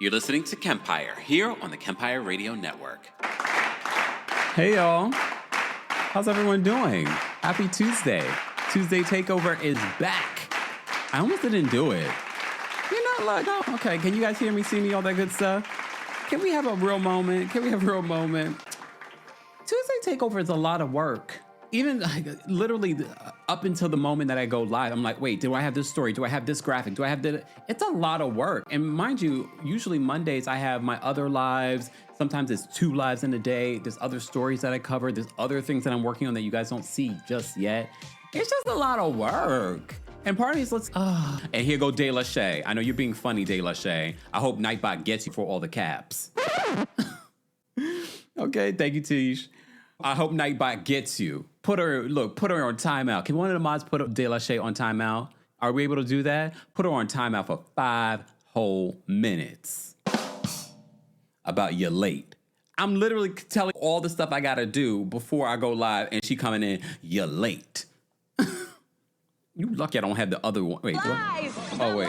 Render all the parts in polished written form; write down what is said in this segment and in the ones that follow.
You're listening to Kempire here on the Kempire Radio Network. Hey, y'all. How's everyone doing? Happy Tuesday. Tuesday Takeover is back. I almost didn't do it. You know, like, oh, okay. Can you guys hear me, see me, all that good stuff? Can we have a real moment? Tuesday Takeover is a lot of work. Even like, literally up until the moment that I go live, I'm like, wait, do I have this story? Do I have this graphic? Do I have that? It's a lot of work. And mind you, usually Mondays I have my other lives. Sometimes it's 2 lives in a day. There's other stories that I cover. There's other things that I'm working on that you guys don't see just yet. It's just a lot of work. And part of me is and here go De La Shay. I know you're being funny, De La Shay. I hope Nightbot gets you for all the caps. Okay, thank you, Tish. I hope Nightbot gets you. Put her on timeout. Can one of the mods put De La Shay on timeout? Are we able to do that? Put her on timeout for 5 whole minutes. About you're late. I'm literally telling all the stuff I gotta do before I go live, and she coming in, you're late. You lucky I don't have the other one. Wait, do I? Oh, wait.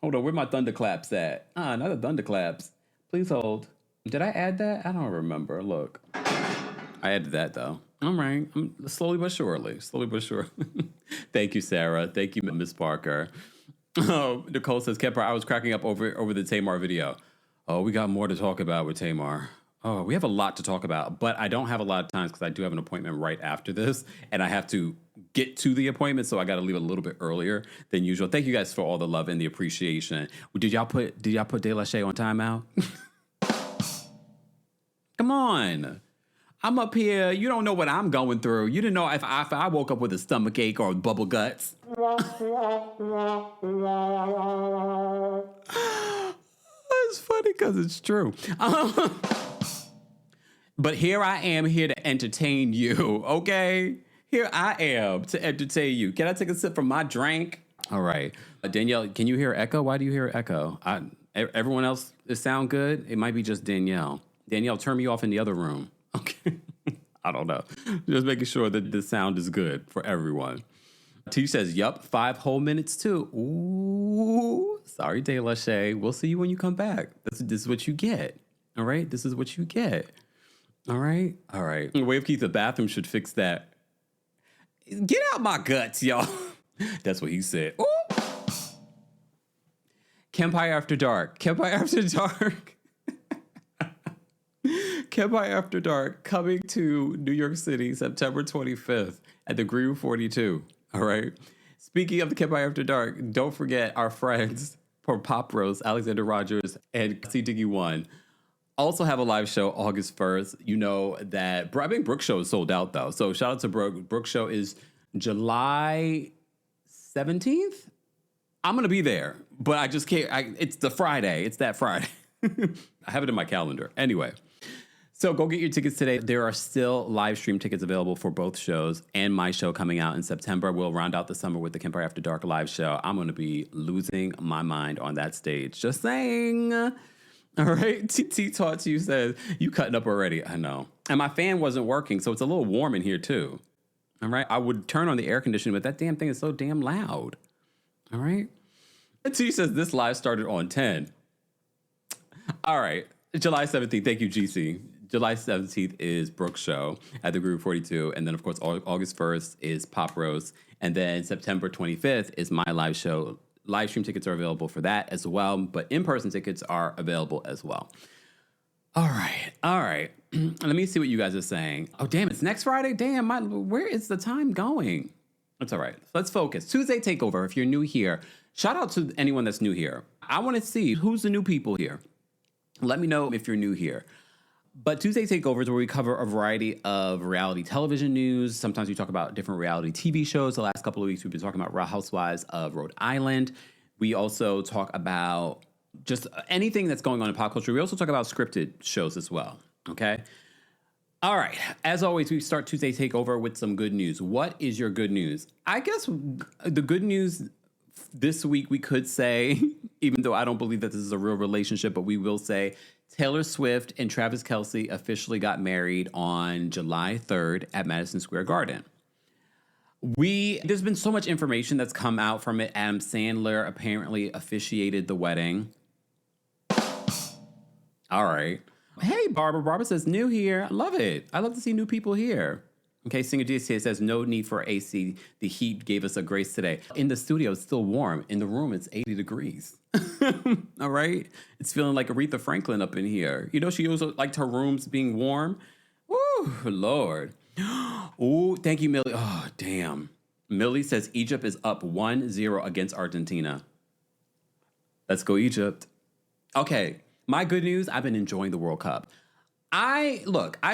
Hold on, where my thunderclaps at? Not the thunderclaps. Please hold. Did I add that? I don't remember. Look. I added that, though. All right. Slowly but surely. Thank you, Sarah. Thank you, Miss Parker. Oh, Nicole says, Kemper, I was cracking up over the Tamar video. Oh, we got more to talk about with Tamar. Oh, we have a lot to talk about, but I don't have a lot of time because I do have an appointment right after this, and I have to get to the appointment, so I got to leave a little bit earlier than usual. Thank you guys for all the love and the appreciation. Did y'all put De La Shay on timeout? Come on. I'm up here. You don't know what I'm going through. You didn't know if I woke up with a stomach ache or bubble guts. It's funny because it's true. But here I am here to entertain you, okay? Here I am to entertain you. Can I take a sip from my drink? All right. Danielle, can you hear echo? Why do you hear echo? Everyone else, it sound good? It might be just Danielle. Danielle, turn me off in the other room. Okay. I don't know. Just making sure that the sound is good for everyone. T says, yup, 5 whole minutes too. Ooh, sorry, De La Shay. We'll see you when you come back. This is what you get. All right? This is what you get. All right? All right. Wave Keith, the bathroom should fix that. Get out my guts, y'all. That's what he said. Ooh. Kempire After Dark. Kempire After Dark. Kempire After Dark coming to New York City September 25th at the Green 42. All right. Speaking of the Kempire After Dark, don't forget our friends from Pop Roast, Alexander Rogers and C Diggy One also have a live show August 1st. You know that I think Brooke's show is sold out though. So shout out to Brooke. Brooke's show is July 17th. I'm going to be there, but I just can't. It's the Friday. It's that Friday. I have it in my calendar. Anyway. So go get your tickets today. There are still live stream tickets available for both shows and my show coming out in September. We'll round out the summer with the Kempire After Dark live show. I'm going to be losing my mind on that stage. Just saying. All right. TT Taught to you says, you cutting up already. I know. And my fan wasn't working, so it's a little warm in here too. All right. I would turn on the air conditioning, but that damn thing is so damn loud. All right. T says, this live started on 10. All right. July 17th. Thank you, GC. July 17th is Brooke's show at the Group 42. And then, of course, August 1st is Pop Roast. And then September 25th is my live show. Live stream tickets are available for that as well. But in-person tickets are available as well. All right. Let me see what you guys are saying. Oh, damn, it's next Friday? Damn, where is the time going? It's all right. Let's focus. Tuesday Takeover, if you're new here. Shout out to anyone that's new here. I want to see who's the new people here. Let me know if you're new here. But Tuesday Takeover is where we cover a variety of reality television news. Sometimes we talk about different reality TV shows. The last couple of weeks, we've been talking about Real Housewives of Rhode Island. We also talk about just anything that's going on in pop culture. We also talk about scripted shows as well, okay? All right. As always, we start Tuesday Takeover with some good news. What is your good news? I guess the good news this week we could say, even though I don't believe that this is a real relationship, but we will say Taylor Swift and Travis Kelce officially got married on July 3rd at Madison Square Garden. There's been so much information that's come out from it. Adam Sandler apparently officiated the wedding. All right. Hey, Barbara. Barbara says new here. I love it. I love to see new people here. Okay, Singer DCA says no need for AC. The heat gave us a grace today. In the studio, it's still warm. In the room, it's 80 degrees. All right? It's feeling like Aretha Franklin up in here. You know, she also liked her rooms being warm. Woo, Lord. Oh, thank you, Millie. Oh, damn. Millie says Egypt is up 1-0 against Argentina. Let's go, Egypt. Okay, my good news, I've been enjoying the World Cup. I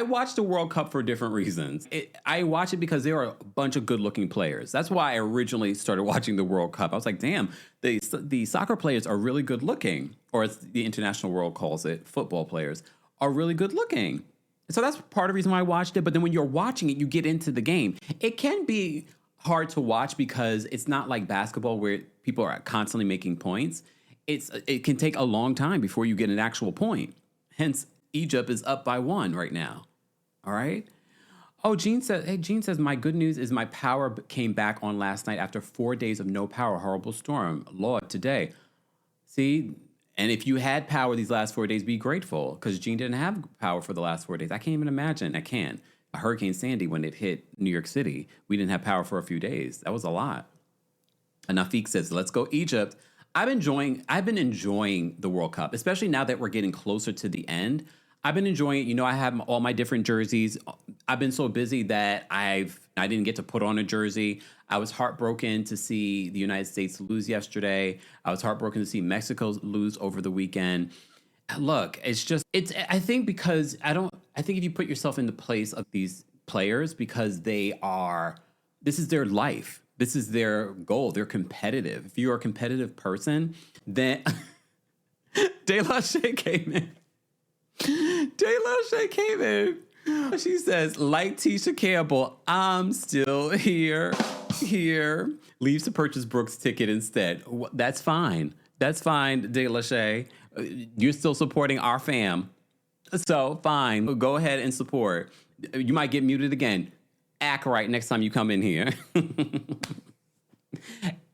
watch the World Cup for different reasons. I watch it because there are a bunch of good-looking players. That's why I originally started watching the World Cup. I was like, damn, the soccer players are really good-looking, or as the international world calls it, football players are really good-looking. So that's part of the reason why I watched it. But then when you're watching it, you get into the game. It can be hard to watch because it's not like basketball where people are constantly making points. It can take a long time before you get an actual point. Hence, Egypt is up by 1 right now. All right. Oh, Gene says, my good news is my power came back on last night after 4 days of no power. Horrible storm. Lord, today. See, and if you had power these last 4 days, be grateful because Gene didn't have power for the last 4 days. I can't even imagine. I can't. Hurricane Sandy, when it hit New York City, we didn't have power for a few days. That was a lot. And Nafik says, let's go Egypt. I've been enjoying the World Cup, especially now that we're getting closer to the end. I've been enjoying it. You know, I have all my different jerseys. I've been so busy that I didn't get to put on a jersey. I was heartbroken to see the United States lose yesterday. I was heartbroken to see Mexico lose over the weekend. Look, I think if you put yourself in the place of these players, because this is their life. This is their goal. They're competitive. If you're a competitive person, then De La Shea came in. De La Shea came in. She says, like Tisha Campbell, I'm still here. Leaves to purchase Brooke's ticket instead. That's fine. That's fine, De La Shea. You're still supporting our fam. So fine. Go ahead and support. You might get muted again. Act right next time you come in here.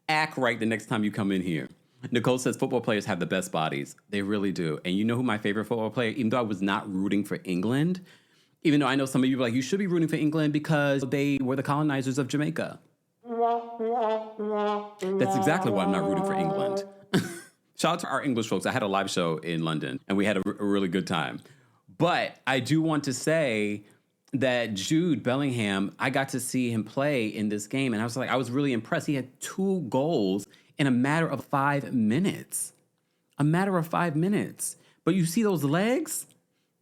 Act right the next time you come in here. Nicole says football players have the best bodies. They really do. And you know who my favorite football player, even though I was not rooting for England, even though I know some of you are like, you should be rooting for England because they were the colonizers of Jamaica. That's exactly why I'm not rooting for England. Shout out to our English folks. I had a live show in London and we had a really good time. But I do want to say that Jude Bellingham, I got to see him play in this game and I was really impressed. He had 2 goals in a matter of 5 minutes. A matter of 5 minutes. But you see those legs?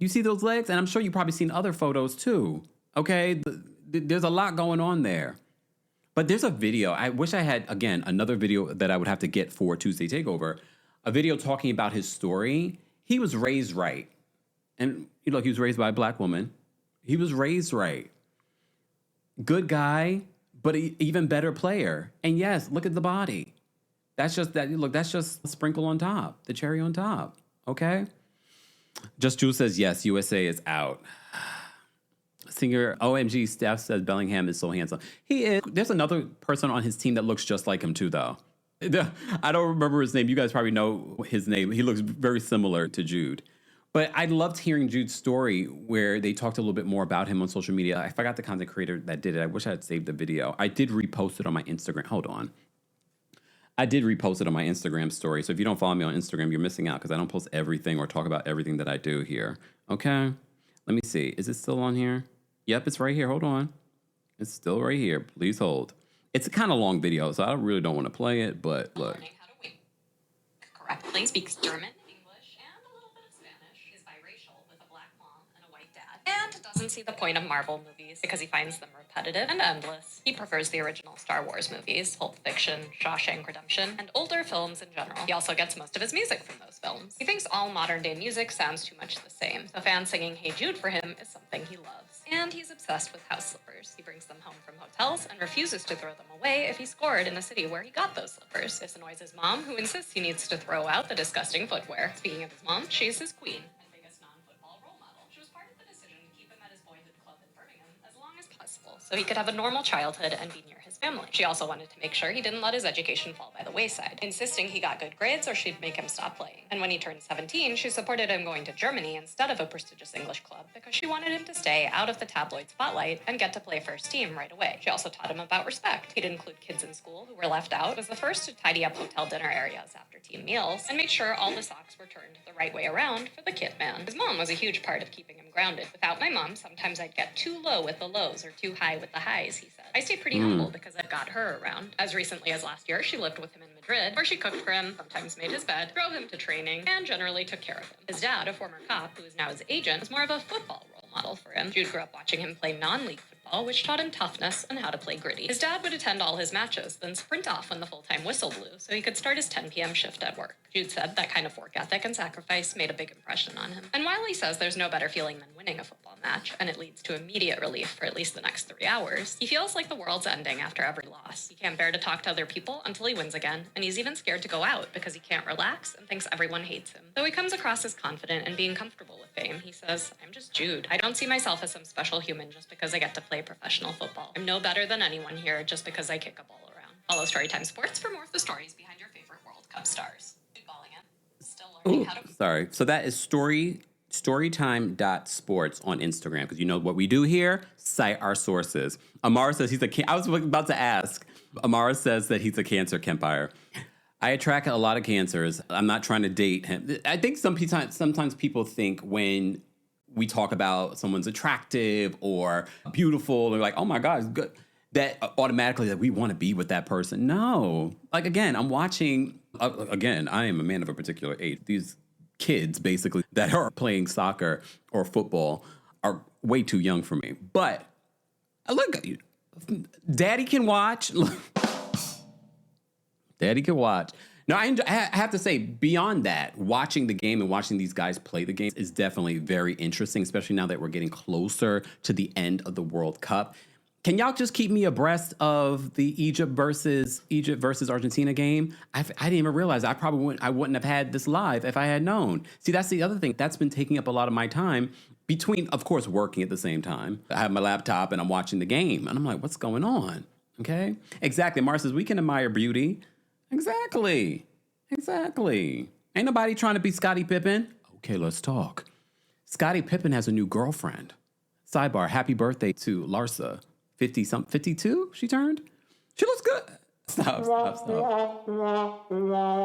And I'm sure you've probably seen other photos too. Okay? There's a lot going on there. But there's a video. I wish I had, again, another video that I would have to get for Tuesday Takeover. A video talking about his story. He was raised right. And he was raised by a black woman. He was raised right. Good guy, but an even better player. And yes, look at the body. That's just a sprinkle on top, the cherry on top. Okay? Just Jules says, yes, USA is out. Singer OMG Steph says Bellingham is so handsome. He is. There's another person on his team that looks just like him too, though. I don't remember his name. You guys probably know his name. He looks very similar to Jude. But I loved hearing Jude's story where they talked a little bit more about him on social media. I forgot the content creator that did it. I wish I had saved the video. I did repost it on my Instagram. Hold on. I did repost it on my Instagram story. So if you don't follow me on Instagram, you're missing out because I don't post everything or talk about everything that I do here. Okay? Let me see. Is it still on here? Yep, it's right here. Hold on. It's still right here. Please hold. It's a kind of long video, so I really don't want to play it, but look. Learning how to wink correctly, speaks German, English, and a little bit of Spanish, is biracial with a black mom and a white dad, and doesn't see the point of Marvel movies because he finds them repetitive and endless. He prefers the original Star Wars movies, Pulp Fiction, Shawshank Redemption, and older films in general. He also gets most of his music from those films. He thinks all modern-day music sounds too much the same. The fan singing Hey Jude for him is something he loves. And he's obsessed with house slippers. He brings them home from hotels and refuses to throw them away if he scored in the city where he got those slippers. This annoys his mom, who insists he needs to throw out the disgusting footwear. Speaking of his mom, she's his queen and biggest non-football role model. She was part of the decision to keep him at his boyhood club in Birmingham as long as possible, so he could have a normal childhood and be near his family. She also wanted to make sure he didn't let his education fall by the wayside, insisting he got good grades or she'd make him stop playing. And when he turned 17, she supported him going to Germany instead of a prestigious English club because she wanted him to stay out of the tabloid spotlight and get to play first team right away. She also taught him about respect. He'd include kids in school who were left out, was the first to tidy up hotel dinner areas after team meals, and make sure all the socks were turned the right way around for the kit man. His mom was a huge part of keeping him grounded. Without my mom, sometimes I'd get too low with the lows or too high with the highs, he said. I stayed pretty humble because I've got her around. As recently as last year, she lived with him in Madrid, where she cooked for him, sometimes made his bed, drove him to training, and generally took care of him. His dad, a former cop who is now his agent, was more of a football role model for him. Jude grew up watching him play non-league football, which taught him toughness and how to play gritty. His dad would attend all his matches, then sprint off when the full-time whistle blew, so he could start his 10 p.m. shift at work. Jude said that kind of work ethic and sacrifice made a big impression on him. And Wiley says there's no better feeling than winning a football match, and it leads to immediate relief for at least the next 3 hours. He feels like the world's ending after every loss. He can't bear to talk to other people until he wins again, and he's even scared to go out because he can't relax and thinks everyone hates him. Though he comes across as confident and being comfortable with fame, he says, "I'm just Jude. I don't see myself as some special human just because I get to play professional football. I'm no better than anyone here just because I kick a ball around." Follow Storytime Sports for more of the stories behind your favorite World Cup stars. Footballing it. Still learning how to... Sorry. So that is storytime.sports on Instagram, because you know what we do here? Cite our sources. Amara says he's I was about to ask. Amara says that he's a Cancer Kempire. I attract a lot of cancers. I'm not trying to date him. I think sometimes people think when we talk about someone's attractive or beautiful, they're like, oh my God, it's good, that automatically that we want to be with that person. No. Like, again, I'm watching, again, I am a man of a particular age. These kids, basically, that are playing soccer or football are way too young for me. But look, daddy can watch. Daddy can watch. No, I have to say, beyond that, watching the game and watching these guys play the game is definitely very interesting, especially now that we're getting closer to the end of the World Cup. Can y'all just keep me abreast of the Egypt versus Argentina game? I didn't even realize I wouldn't have had this live if I had known. See, that's the other thing. That's been taking up a lot of my time between, of course, working at the same time. I have my laptop and I'm watching the game. And I'm like, what's going on? Okay? Exactly. Mar says, we can admire beauty. Exactly. Ain't nobody trying to be Scottie Pippen. Okay, let's talk. Scottie Pippen has a new girlfriend. Sidebar, happy birthday to Larsa. 52 she turned? She looks good. Stop.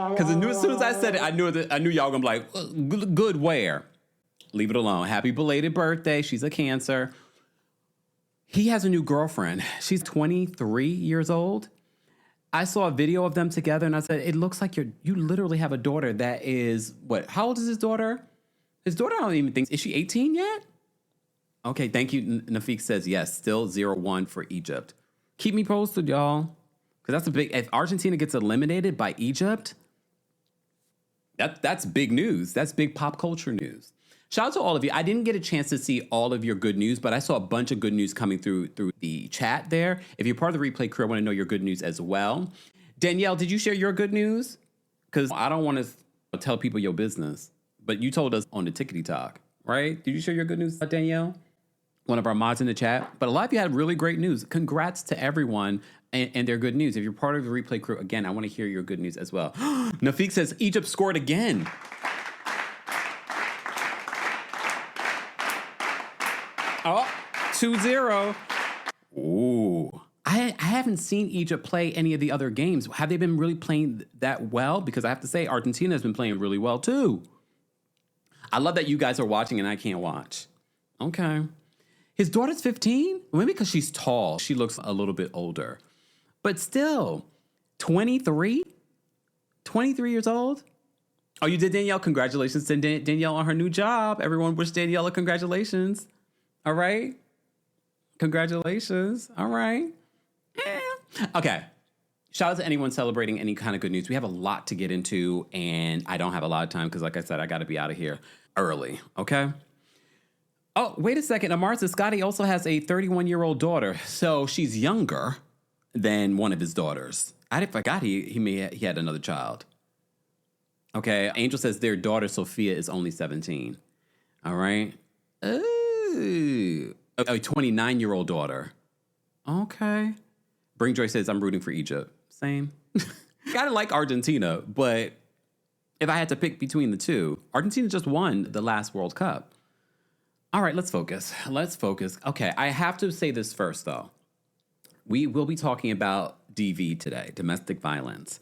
Because as soon as I said it, I knew y'all gonna be like, good where? Leave it alone. Happy belated birthday. She's a Cancer. He has a new girlfriend. She's 23 years old. I saw a video of them together and I said, it looks like you literally have a daughter that is, what, how old is his daughter? His daughter, I don't even think, is she 18 yet? Okay, thank you. Nafik says, yes, still 0-1 for Egypt. Keep me posted, y'all. Because if Argentina gets eliminated by Egypt, that's big news. That's big pop culture news. Shout out to all of you. I didn't get a chance to see all of your good news, but I saw a bunch of good news coming through the chat there. If you're part of the replay crew, I want to know your good news as well. Danielle, did you share your good news? Because I don't want to tell people your business, but you told us on the Tickety Talk, right? Did you share your good news, Danielle? One of our mods in the chat. But a lot of you had really great news. Congrats to everyone and their good news. If you're part of the replay crew, again, I want to hear your good news as well. Nafik says Egypt scored again. Oh, 2-0. Ooh. I haven't seen Egypt play any of the other games. Have they been really playing that well? Because I have to say, Argentina has been playing really well, too. I love that you guys are watching and I can't watch. Okay. His daughter's 15? Maybe because she's tall. She looks a little bit older. But still, 23? 23 years old? Oh, you did, Danielle? Congratulations to Danielle on her new job. Everyone wish Danielle a congratulations. All right. Congratulations. All right. Okay. Shout out to anyone celebrating any kind of good news. We have a lot to get into, and I don't have a lot of time because, like I said, I got to be out of here early. Okay. Oh, wait a second. Amar says Scotty also has a 31-year-old daughter, so she's younger than one of his daughters. I forgot he had another child. Okay. Angel says their daughter Sophia is only 17. All right. Ooh. A 29-year-old daughter. Okay. Bring Joy says, I'm rooting for Egypt. Same. Gotta like Argentina, but if I had to pick between the two, Argentina just won the last World Cup. All right, let's focus. Okay, I have to say this first, though. We will be talking about DV today, domestic violence.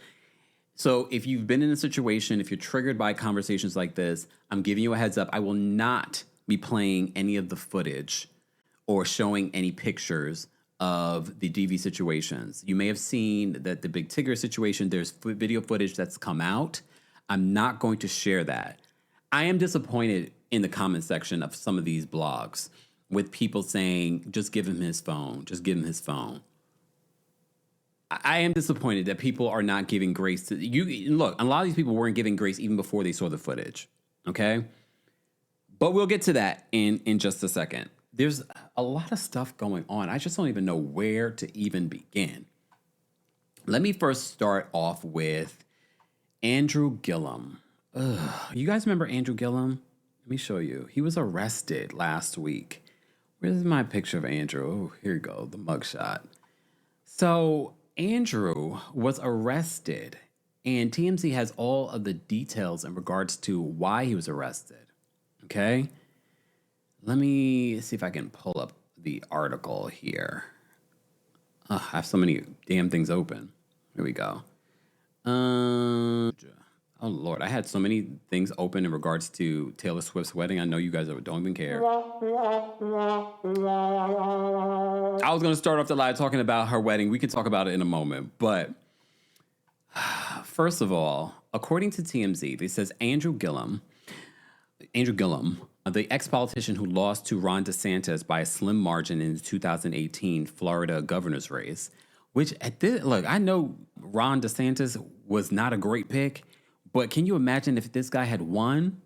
So if you've been in a situation, if you're triggered by conversations like this, I'm giving you a heads up. I will not be playing any of the footage or showing any pictures of the DV situations. You may have seen that the Big Tigger situation, there's video footage that's come out. I'm not going to share that. I am disappointed in the comment section of some of these blogs with people saying, just give him his phone, just give him his phone. I am disappointed that people are not giving grace to you. Look, a lot of these people weren't giving grace even before they saw the footage. Okay. But we'll get to that in just a second. There's a lot of stuff going on. I just don't even know where to even begin. Let me first start off with Andrew Gillum. You guys remember Andrew Gillum? Let me show you. He was arrested last week. Where's my picture of Andrew? Oh, here you go, the mugshot. So Andrew was arrested, and TMZ has all of the details in regards to why he was arrested. Okay? Let me see if I can pull up the article here. I have so many damn things open. Here we go. Oh, Lord, I had so many things open in regards to Taylor Swift's wedding. I know you guys don't even care. I was going to start off the live talking about her wedding. We could talk about it in a moment. But first of all, according to TMZ, it says Andrew Gillum, the ex-politician who lost to Ron DeSantis by a slim margin in the 2018 Florida governor's race, which look, I know Ron DeSantis was not a great pick, but can you imagine if this guy had won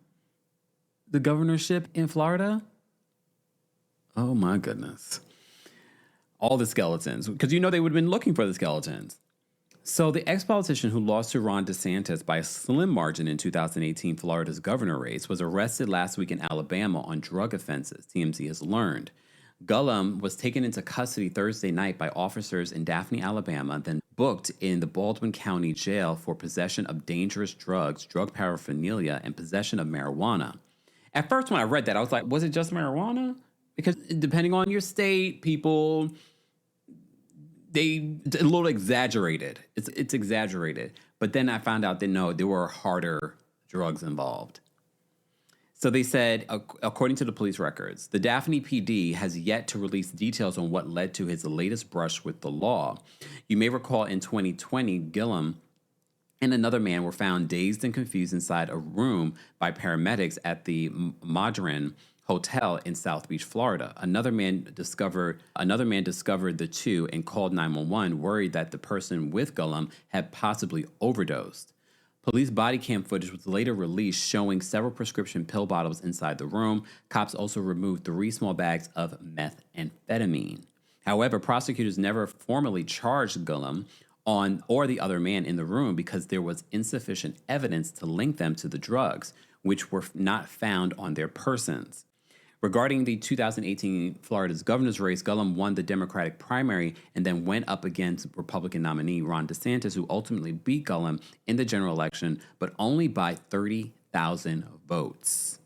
the governorship in Florida? Oh my goodness. All the skeletons, because they would have been looking for the skeletons. So the ex-politician who lost to Ron DeSantis by a slim margin in 2018 Florida's governor race was arrested last week in Alabama on drug offenses, TMZ has learned. Gillum was taken into custody Thursday night by officers in Daphne, Alabama, then booked in the Baldwin County Jail for possession of dangerous drugs, drug paraphernalia, and possession of marijuana. At first, when I read that, I was like, was it just marijuana? Because depending on your state, people, it's a little exaggerated. It's exaggerated. But then I found out that no, there were harder drugs involved. So they said, according to the police records, the Daphne PD has yet to release details on what led to his latest brush with the law. You may recall in 2020, Gillum and another man were found dazed and confused inside a room by paramedics at the Modern Hotel in South Beach, Florida. Another man discovered the two and called 911, worried that the person with Gillum had possibly overdosed. Police body cam footage was later released showing several prescription pill bottles inside the room. Cops also removed 3 small bags of methamphetamine. However, prosecutors never formally charged Gillum or the other man in the room because there was insufficient evidence to link them to the drugs, which were not found on their persons. Regarding the 2018 Florida's governor's race, Gillum won the Democratic primary and then went up against Republican nominee Ron DeSantis, who ultimately beat Gillum in the general election, but only by 30,000 votes.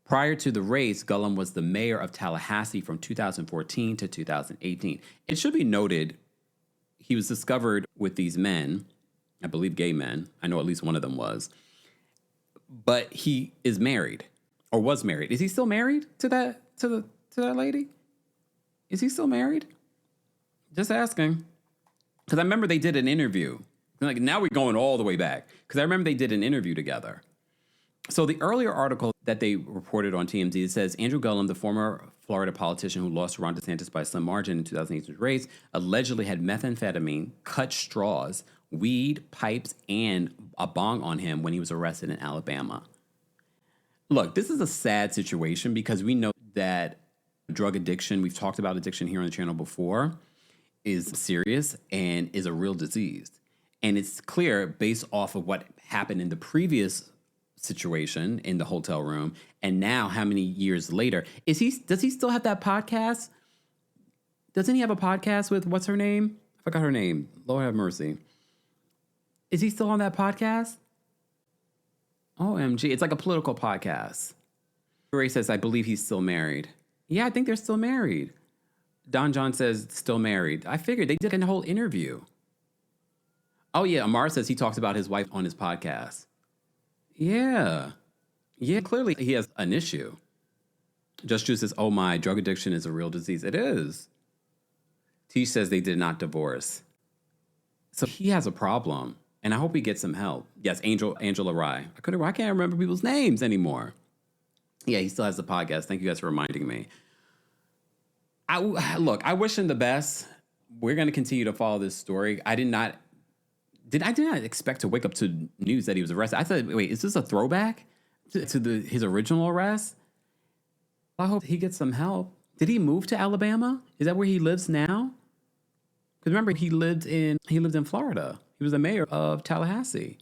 Prior to the race, Gillum was the mayor of Tallahassee from 2014 to 2018. It should be noted, he was discovered with these men, I believe gay men. I know at least one of them was. But he is married. Or was married. Is he still married to that lady? Is he still married? Just asking. Because I remember they did an interview. Like now we're going all the way back. Because I remember they did an interview together. So the earlier article that they reported on TMZ, it says Andrew Gillum, the former Florida politician who lost to Ron DeSantis by some margin in 2018 race, allegedly had methamphetamine, cut straws, weed, pipes, and a bong on him when he was arrested in Alabama. Look, this is a sad situation because we know that drug addiction, we've talked about addiction here on the channel before, is serious and is a real disease. And it's clear based off of what happened in the previous situation in the hotel room and now how many years later. Does he still have that podcast? Doesn't he have a podcast with, what's her name? I forgot her name. Lord have mercy. Is he still on that podcast? OMG. It's like a political podcast. Ray says, I believe he's still married. Yeah, I think they're still married. Don John says, still married. I figured they did a whole interview. Oh, yeah. Amar says he talks about his wife on his podcast. Yeah. Yeah, clearly he has an issue. Just Juice says, oh my, drug addiction is a real disease. It is. T says they did not divorce. So he has a problem, and I hope he gets some help. Yes, Angela Rye. I can't remember people's names anymore. Yeah, he still has the podcast. Thank you guys for reminding me. I wish him the best. We're going to continue to follow this story. I did not expect to wake up to news that he was arrested. I thought, wait, is this a throwback to his original arrest? I hope he gets some help. Did he move to Alabama? Is that where he lives now? Because remember, he lived in Florida. He was the mayor of Tallahassee.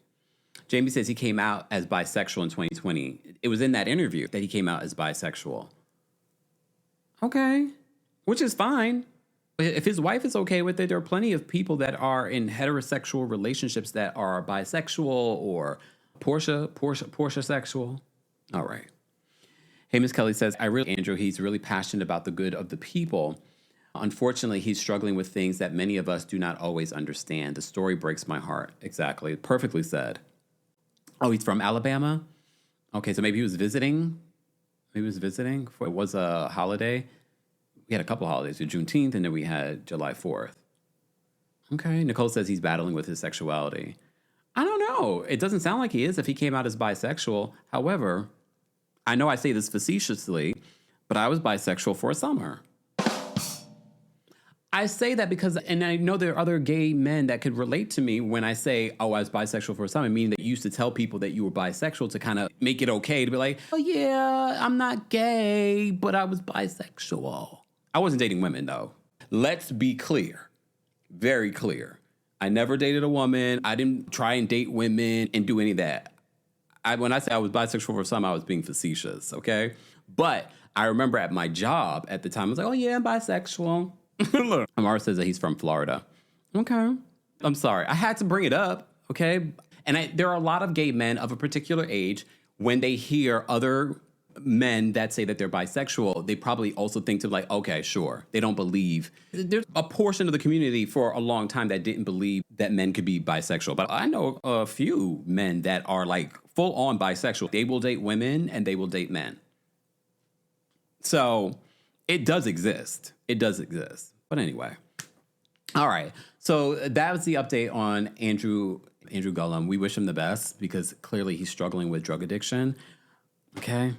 Jamie says he came out as bisexual in 2020. It was in that interview that he came out as bisexual. Okay, which is fine. If his wife is okay with it, there are plenty of people that are in heterosexual relationships that are bisexual or Portia sexual. All right. Hey, Miss Kelly says, Andrew, he's really passionate about the good of the people. Unfortunately, he's struggling with things that many of us do not always understand. The story breaks my heart. Exactly. Perfectly said. Oh, he's from Alabama? Okay, so maybe he was visiting. It was a holiday. We had a couple of holidays. We had Juneteenth, and then we had July 4th. Okay, Nicole says he's battling with his sexuality. I don't know. It doesn't sound like he is if he came out as bisexual. However, I know I say this facetiously, but I was bisexual for a summer. I say that because, and I know there are other gay men that could relate to me when I say, oh, I was bisexual for a summer, meaning that you used to tell people that you were bisexual to kind of make it okay to be like, oh yeah, I'm not gay, but I was bisexual. I wasn't dating women though. Let's be clear, very clear. I never dated a woman. I didn't try and date women and do any of that. When I say I was bisexual for some, I was being facetious, okay? But I remember at my job at the time, I was like, oh yeah, I'm bisexual. Look, Amar says that he's from Florida. Okay. I'm sorry. I had to bring it up, okay? And there are a lot of gay men of a particular age, when they hear other men that say that they're bisexual, they probably also think to like, okay, sure. They don't believe. There's a portion of the community for a long time that didn't believe that men could be bisexual. But I know a few men that are like full on bisexual. They will date women and they will date men. So it does exist. It does exist. But anyway. All right. So that was the update on Andrew Gullum. We wish him the best because clearly he's struggling with drug addiction. Okay.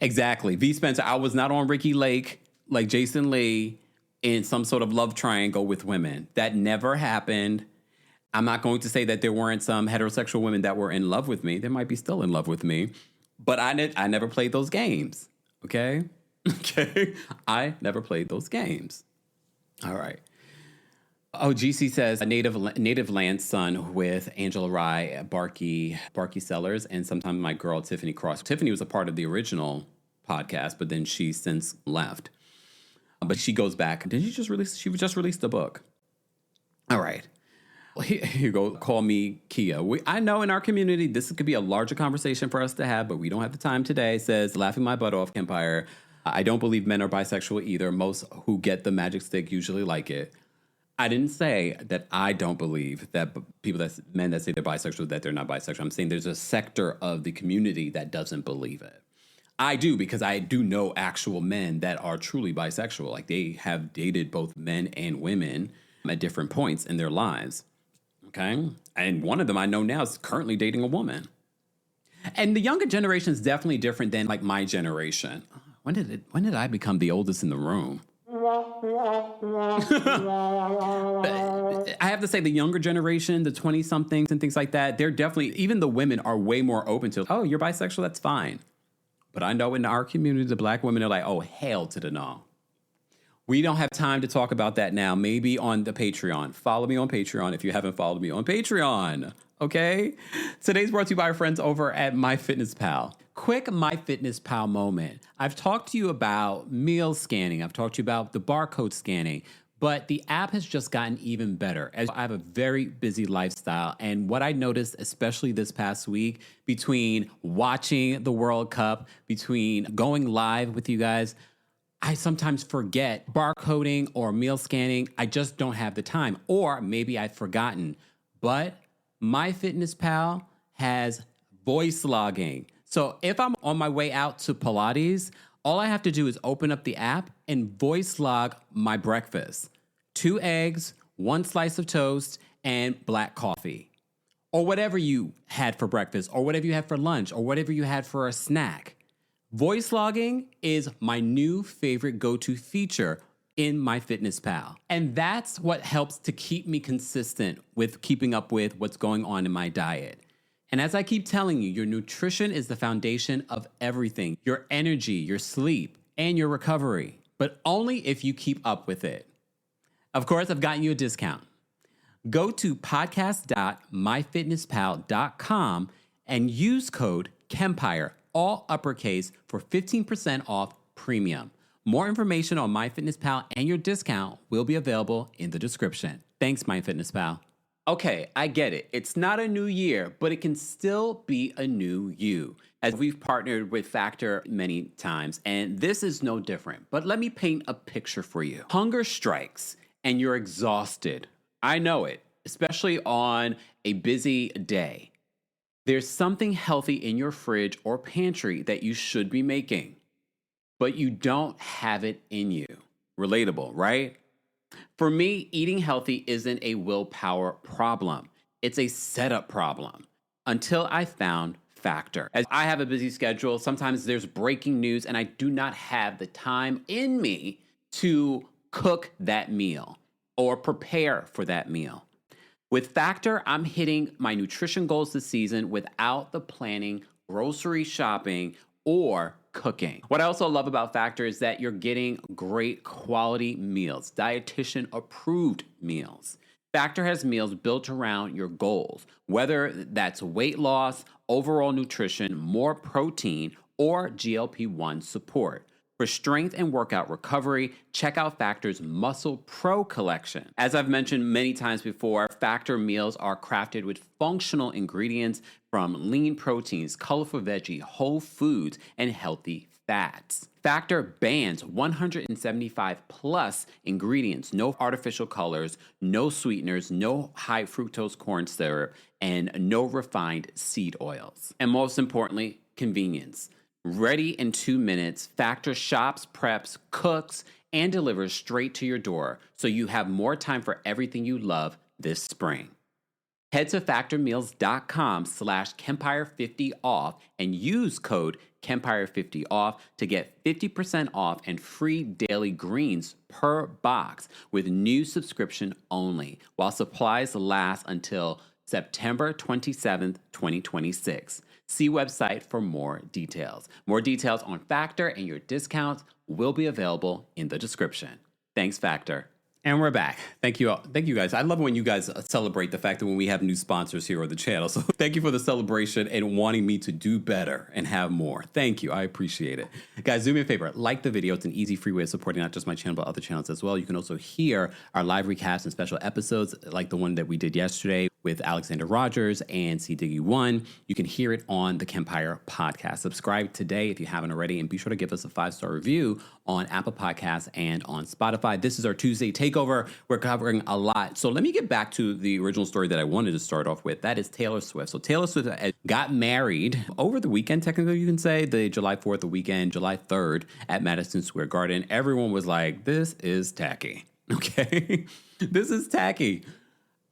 Exactly. V. Spencer, I was not on Ricky Lake like Jason Lee in some sort of love triangle with women. That never happened. I'm not going to say that there weren't some heterosexual women that were in love with me. They might be still in love with me. But I never played those games. Okay? Okay? I never played those games. All right. Oh, GC says a native land son with Angela Rye, Barky Sellers, and sometimes my girl Tiffany Cross. Tiffany was a part of the original podcast, but then she since left. But she goes back. She just released a book. All right. Here you go. Call me Kia. I know in our community this could be a larger conversation for us to have, but we don't have the time today. Says laughing my butt off, Kempire. I don't believe men are bisexual either. Most who get the magic stick usually like it. I didn't say that I don't believe that men that say they're bisexual, that they're not bisexual. I'm saying there's a sector of the community that doesn't believe it. I do, because I do know actual men that are truly bisexual. Like they have dated both men and women at different points in their lives. Okay. And one of them I know now is currently dating a woman. And the younger generation is definitely different than like my generation. When did I become the oldest in the room? I have to say the younger generation, the 20-somethings and things like that, they're definitely, even the women are way more open to, oh, you're bisexual, that's fine. But I know in our community, the black women are like, oh, hell to the no. We don't have time to talk about that now. Maybe on the Patreon. Follow me on Patreon if you haven't followed me on Patreon. Okay? Today's brought to you by our friends over at MyFitnessPal. Quick MyFitnessPal moment. I've talked to you about meal scanning. I've talked to you about the barcode scanning. But the app has just gotten even better as I have a very busy lifestyle. And what I noticed, especially this past week, between watching the World Cup, between going live with you guys, I sometimes forget barcoding or meal scanning. I just don't have the time, or maybe I've forgotten. But MyFitnessPal has voice logging. So if I'm on my way out to Pilates, all I have to do is open up the app and voice log my breakfast. 2 eggs, 1 slice of toast, and black coffee. Or whatever you had for breakfast, or whatever you had for lunch, or whatever you had for a snack. Voice logging is my new favorite go-to feature in MyFitnessPal. And that's what helps to keep me consistent with keeping up with what's going on in my diet. And as I keep telling you, your nutrition is the foundation of everything. Your energy, your sleep, and your recovery. But only if you keep up with it. Of course, I've gotten you a discount. Go to podcast.myfitnesspal.com and use code KEMPIRE, all uppercase, for 15% off premium. More information on MyFitnessPal and your discount will be available in the description. Thanks, MyFitnessPal. Okay, I get it. It's not a new year, but it can still be a new you. As we've partnered with Factor many times, and this is no different. But let me paint a picture for you. Hunger strikes and you're exhausted. I know it, especially on a busy day. There's something healthy in your fridge or pantry that you should be making, but you don't have it in you. Relatable, right? For me, eating healthy isn't a willpower problem. It's a setup problem until I found Factor. As I have a busy schedule, sometimes there's breaking news and I do not have the time in me to cook that meal or prepare for that meal. With Factor, I'm hitting my nutrition goals this season without the planning, grocery shopping, or cooking. What I also love about Factor is that you're getting great quality meals, dietitian approved meals. Factor has meals built around your goals, whether that's weight loss, overall nutrition, more protein, or GLP-1 support. For strength and workout recovery, check out Factor's Muscle Pro collection. As I've mentioned many times before, Factor meals are crafted with functional ingredients from lean proteins, colorful veggie, whole foods, and healthy fats. Factor bans 175 plus ingredients, no artificial colors, no sweeteners, no high fructose corn syrup, and no refined seed oils. And most importantly, convenience. Ready in 2 minutes, Factor shops, preps, cooks, and delivers straight to your door so you have more time for everything you love this spring. Head to factormeals.com/Kempire50 off and use code Kempire50 off to get 50% off and free daily greens per box with new subscription only while supplies last until September 27th, 2026. See website for more details. More details on Factor and your discounts will be available in the description. Thanks, Factor. And we're back. Thank you all. Thank you guys. I love when you guys celebrate the fact that when we have new sponsors here on the channel. So thank you for the celebration and wanting me to do better and have more. Thank you. I appreciate it. Guys, do me a favor. Like the video. It's an easy, free way of supporting not just my channel, but other channels as well. You can also hear our live recaps and special episodes like the one that we did yesterday with Alexander Rogers and C. Diggy One. You can hear it on the Kempire podcast. Subscribe today if you haven't already, and be sure to give us a 5-star review on Apple Podcasts and on Spotify. This is our Tuesday takeover. We're covering a lot. So let me get back to the original story that I wanted to start off with. That is Taylor Swift. So Taylor Swift got married over the weekend, technically you can say, the July 4th, the weekend, July 3rd at Madison Square Garden. Everyone was like, this is tacky. Okay? This is tacky.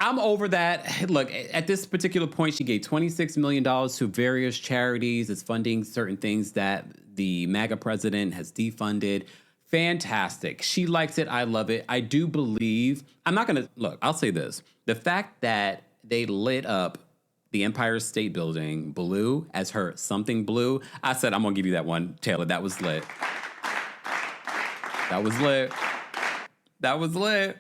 I'm over that. Look, at this particular point, she gave $26 million to various charities. It's funding certain things that the MAGA president has defunded. Fantastic. She likes it. I love it. I do believe, I'm not going to, look, I'll say this. The fact that they lit up the Empire State Building blue as her something blue, I said, I'm going to give you that one, Taylor. That was lit. That was lit. That was lit.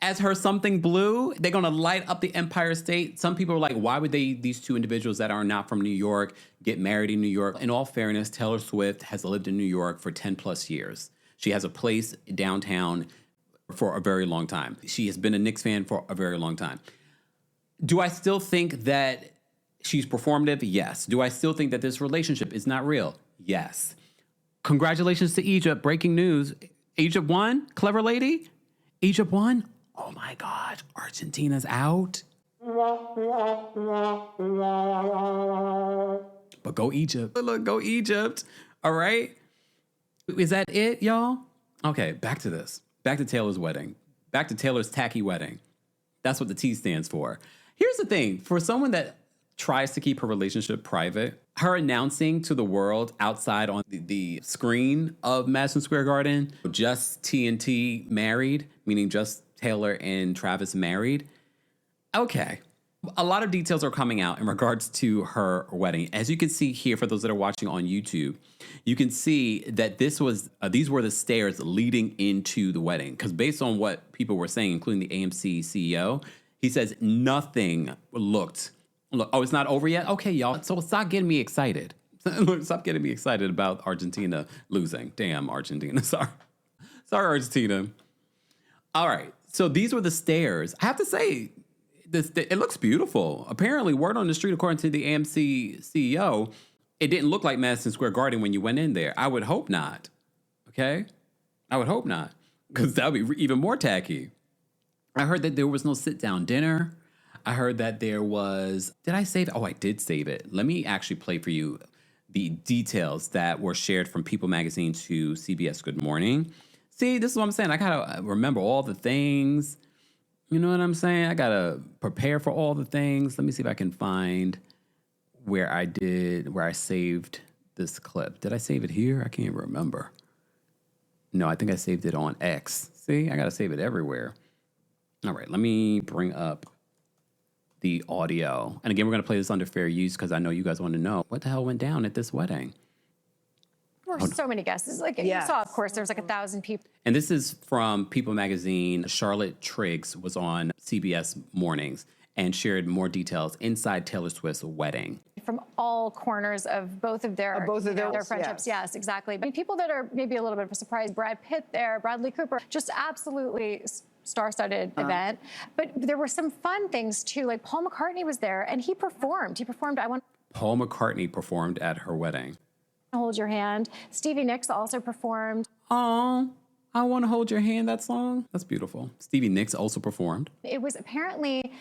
As her something blue, they're going to light up the Empire State. Some people are like, why would these two individuals that are not from New York get married in New York? In all fairness, Taylor Swift has lived in New York for 10 plus years. She has a place downtown for a very long time. She has been a Knicks fan for a very long time. Do I still think that she's performative? Yes. Do I still think that this relationship is not real? Yes. Congratulations to Egypt. Breaking news. Egypt won? Clever lady? Egypt won? Oh my gosh. Argentina's out. But go Egypt. Look, go Egypt. All right. Is that it, y'all? Okay, back to this. Back to Taylor's wedding. Back to Taylor's tacky wedding. That's what the T stands for. Here's the thing. For someone that tries to keep her relationship private, her announcing to the world outside on the screen of Madison Square Garden, just TNT married, meaning just Taylor and Travis married. Okay. A lot of details are coming out in regards to her wedding. As you can see here, for those that are watching on YouTube, you can see that these were the stairs leading into the wedding. Because based on what people were saying, including the AMC CEO, he says nothing looked. Look, oh, it's not over yet? Okay, y'all. So stop getting me excited. Stop getting me excited about Argentina losing. Damn, Argentina. Sorry, Argentina. All right. So these were the stairs. I have to say, it looks beautiful. Apparently, word on the street, according to the AMC CEO, it didn't look like Madison Square Garden when you went in there. I would hope not. Okay? I would hope not. Because that would be even more tacky. I heard that there was no sit-down dinner. I heard that there was... Did I save it? Oh, I did save it. Let me actually play for you the details that were shared from People Magazine to CBS Good Morning. See, this is what I'm saying. I got to remember all the things... You know what I'm saying? I got to prepare for all the things. Let me see if I can find where I saved this clip. Did I save it here? I can't remember. No, I think I saved it on X. See, I got to save it everywhere. All right, let me bring up the audio. And again, we're going to play this under fair use because I know you guys want to know what the hell went down at this wedding. There were so many guests. Like you saw, of course, there was like 1,000 people. And this is from People Magazine. Charlotte Triggs was on CBS Mornings and shared more details inside Taylor Swift's wedding. From all corners of both of their friendships. Yes, exactly. But people that are maybe a little bit of a surprise, Brad Pitt there, Bradley Cooper, just absolutely star-studded event. But there were some fun things too. Like Paul McCartney was there and he performed. Paul McCartney performed at her wedding. Hold Your Hand. Stevie Nicks also performed. Oh, I Want to Hold Your Hand, that song. That's beautiful. Stevie Nicks also performed. It was apparently,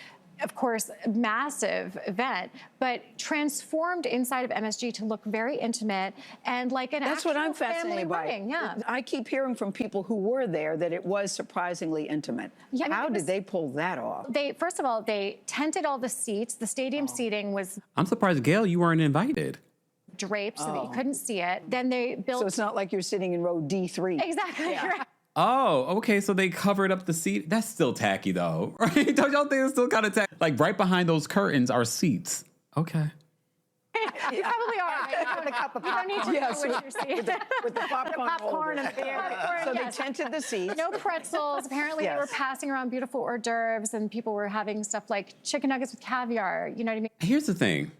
of course, a massive event, but transformed inside of MSG to look very intimate and like an That's what I'm actual family fascinated by. wedding. Yeah. I keep hearing from people who were there that it was surprisingly intimate. Yeah, I mean, How did they pull that off? First of all, they tented all the seats. The stadium seating was I'm surprised, Gail, you weren't invited. draped so that you couldn't see it. Then they built... So it's not like you're sitting in row D3. Exactly. Yeah. Right. Oh, okay, so they covered up the seat. That's still tacky, though, right? Don't y'all think it's still kind of tacky? Like, right behind those curtains are seats. Okay. You probably are. Right? With a cup of You don't need to popcorn. know what you're seeing. With the popcorn, Popcorn and beer. So they tented the seats. No pretzels. Apparently they were Yes. passing around beautiful hors d'oeuvres and people were having stuff like chicken nuggets with caviar. You know what I mean? Here's the thing.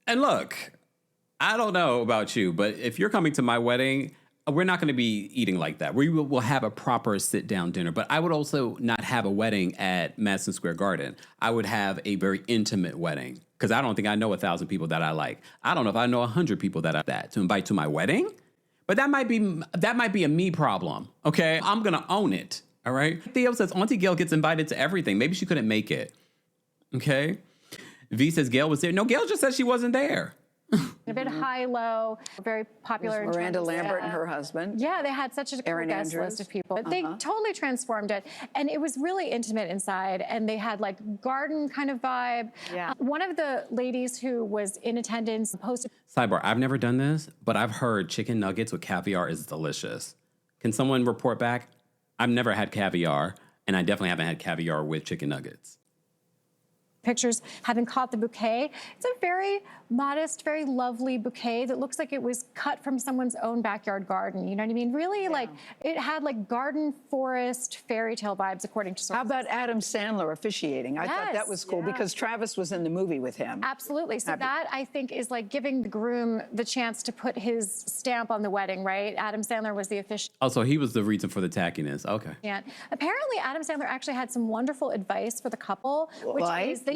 And look, I don't know about you, but if you're coming to my wedding, we're not going to be eating like that. We will have a proper sit-down dinner, but I would also not have a wedding at Madison Square Garden. I would have a very intimate wedding because I don't think I know 1,000 people that I like. I don't know if I know 100 people that to invite to my wedding, but that might be a me problem, okay? I'm going to own it, all right? Theo says Auntie Gail gets invited to everything. Maybe she couldn't make it, okay? V says Gail was there. No, Gail just said she wasn't there. A bit high-low, very popular. in Miranda terms of- Lambert and her husband. Yeah, they had such a cool Erin guest Andrews. list of people. They totally transformed it, and it was really intimate inside, and they had like garden kind of vibe. Yeah. One of the ladies who was in attendance posted. Sidebar, I've never done this, but I've heard chicken nuggets with caviar is delicious. Can someone report back? I've never had caviar, and I definitely haven't had caviar with chicken nuggets. pictures having caught the bouquet. It's a very modest, very lovely bouquet that looks like it was cut from someone's own backyard garden. You know what I mean? Really, like, it had like garden, forest, fairy tale vibes, according to sources. How about Adam Sandler officiating? I thought that was cool because Travis was in the movie with him. Absolutely. So that, I think, is like giving the groom the chance to put his stamp on the wedding, right? Adam Sandler was the official. Oh, so he was the reason for the tackiness. Okay. Yeah. Apparently, Adam Sandler actually had some wonderful advice for the couple, which is that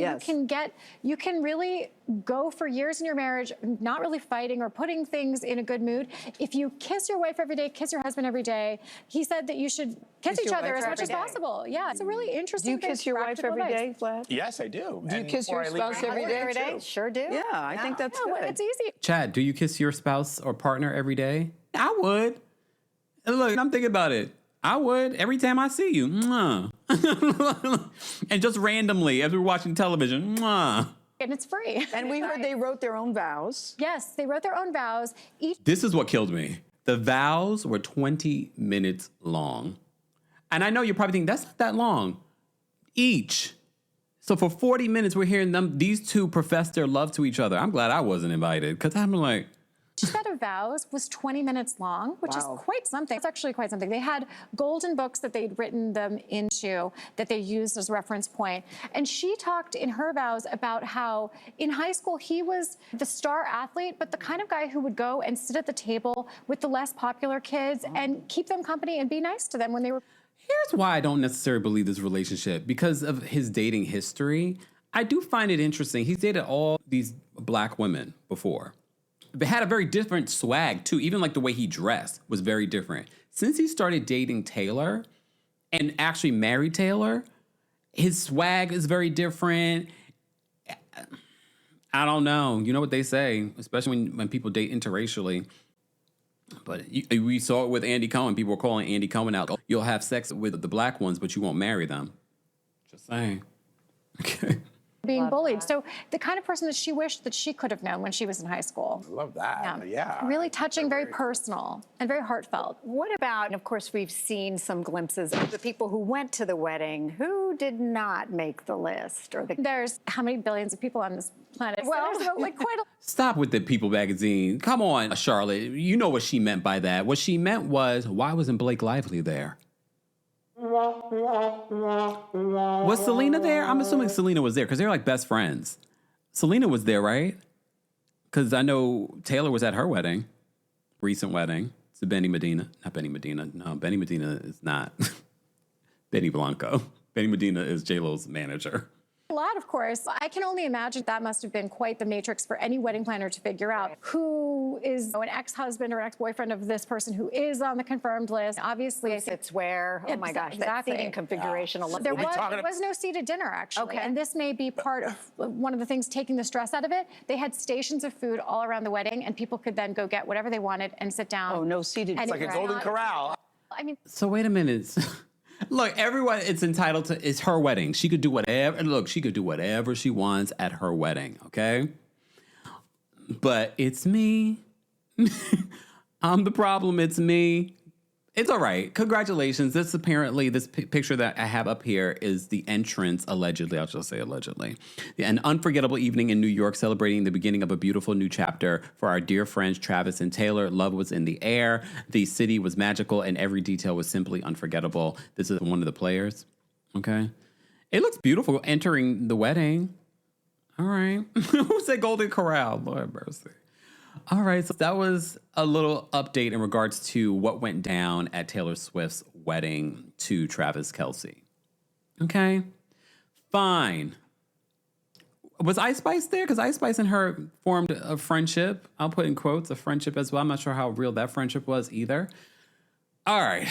you can really go for years in your marriage, not really fighting or putting things in a good mood. If you kiss your wife every day, kiss your husband every day, he said that you should kiss each other as much as possible. Yeah, it's a really interesting. Do you kiss your wife every day, Vlad? Yes, I do. Do you kiss your spouse every day? Every day? Sure do. Yeah, I think that's good. It's easy. Chad, do you kiss your spouse or partner every day? I would. And look, I'm thinking about it. I would every time I see you. Mwah. And just randomly as we're watching television. Mwah. And it's free. And we heard they wrote their own vows. Yes, they wrote their own vows. This is what killed me. The vows were 20 minutes long. And I know you're probably thinking, that's not that long. Each. So for 40 minutes, we're hearing these two profess their love to each other. I'm glad I wasn't invited, because I'm like... Each set of vows was 20 minutes long, which is quite something. It's actually quite something. They had golden books that they'd written them into that they used as reference point. And she talked in her vows about how in high school he was the star athlete, but the kind of guy who would go and sit at the table with the less popular kids and keep them company and be nice to them when they were... Here's why I don't necessarily believe this relationship. Because of his dating history, I do find it interesting. He's dated all these black women before. They had a very different swag, too. Even like the way he dressed was very different. Since he started dating Taylor and actually married Taylor, his swag is very different. I don't know. You know what they say, especially when people date interracially. But we saw it with Andy Cohen. People were calling Andy Cohen out. You'll have sex with the black ones, but you won't marry them. Just saying. Okay. Being bullied. So the kind of person that she wished that she could have known when she was in high school. Love that. Yeah. Really touching, very personal, and very heartfelt. What about, and of course, we've seen some glimpses of the people who went to the wedding who did not make the list. There's how many billions of people on this planet? Well, there's like quite a... Stop with the People magazine. Come on, Charlotte. You know what she meant by that. What she meant was, why wasn't Blake Lively there? Was Selena there? I'm assuming Selena was there because they're like best friends. Selena was there, right? Because I know Taylor was at her wedding, recent wedding. It's Benny Medina. Not Benny Medina. No, Benny Medina is not. Benny Blanco. Benny Medina is J-Lo's manager. A lot, of course. I can only imagine that must have been quite the matrix for any wedding planner to figure out who is an ex-husband or ex-boyfriend of this person who is on the confirmed list. Obviously, it's where, oh my gosh, that seating configuration. There was no seated dinner, actually. And this may be part of one of the things taking the stress out of it. They had stations of food all around the wedding, and people could then go get whatever they wanted and sit down. Oh, no seated. It's like a golden corral. I mean, so wait a minute. Look, everyone, it's entitled to, it's her wedding. She could do whatever, look, she could do whatever she wants at her wedding, okay? But it's me. I'm the problem, it's me. It's all right. Congratulations. This apparently, this picture that I have up here is the entrance, allegedly, I'll just say allegedly. An unforgettable evening in New York celebrating the beginning of a beautiful new chapter for our dear friends Travis and Taylor. Love was in the air. The city was magical and every detail was simply unforgettable. This is one of the players, okay? It looks beautiful entering the wedding. All right. Who said Golden Corral? Lord mercy. All right, so that was a little update in regards to what went down at Taylor Swift's wedding to Travis Kelce. Okay, fine. Was Ice Spice there? Because Ice Spice and her formed a friendship. I'll put in quotes, a friendship as well. I'm not sure how real that friendship was either. All right,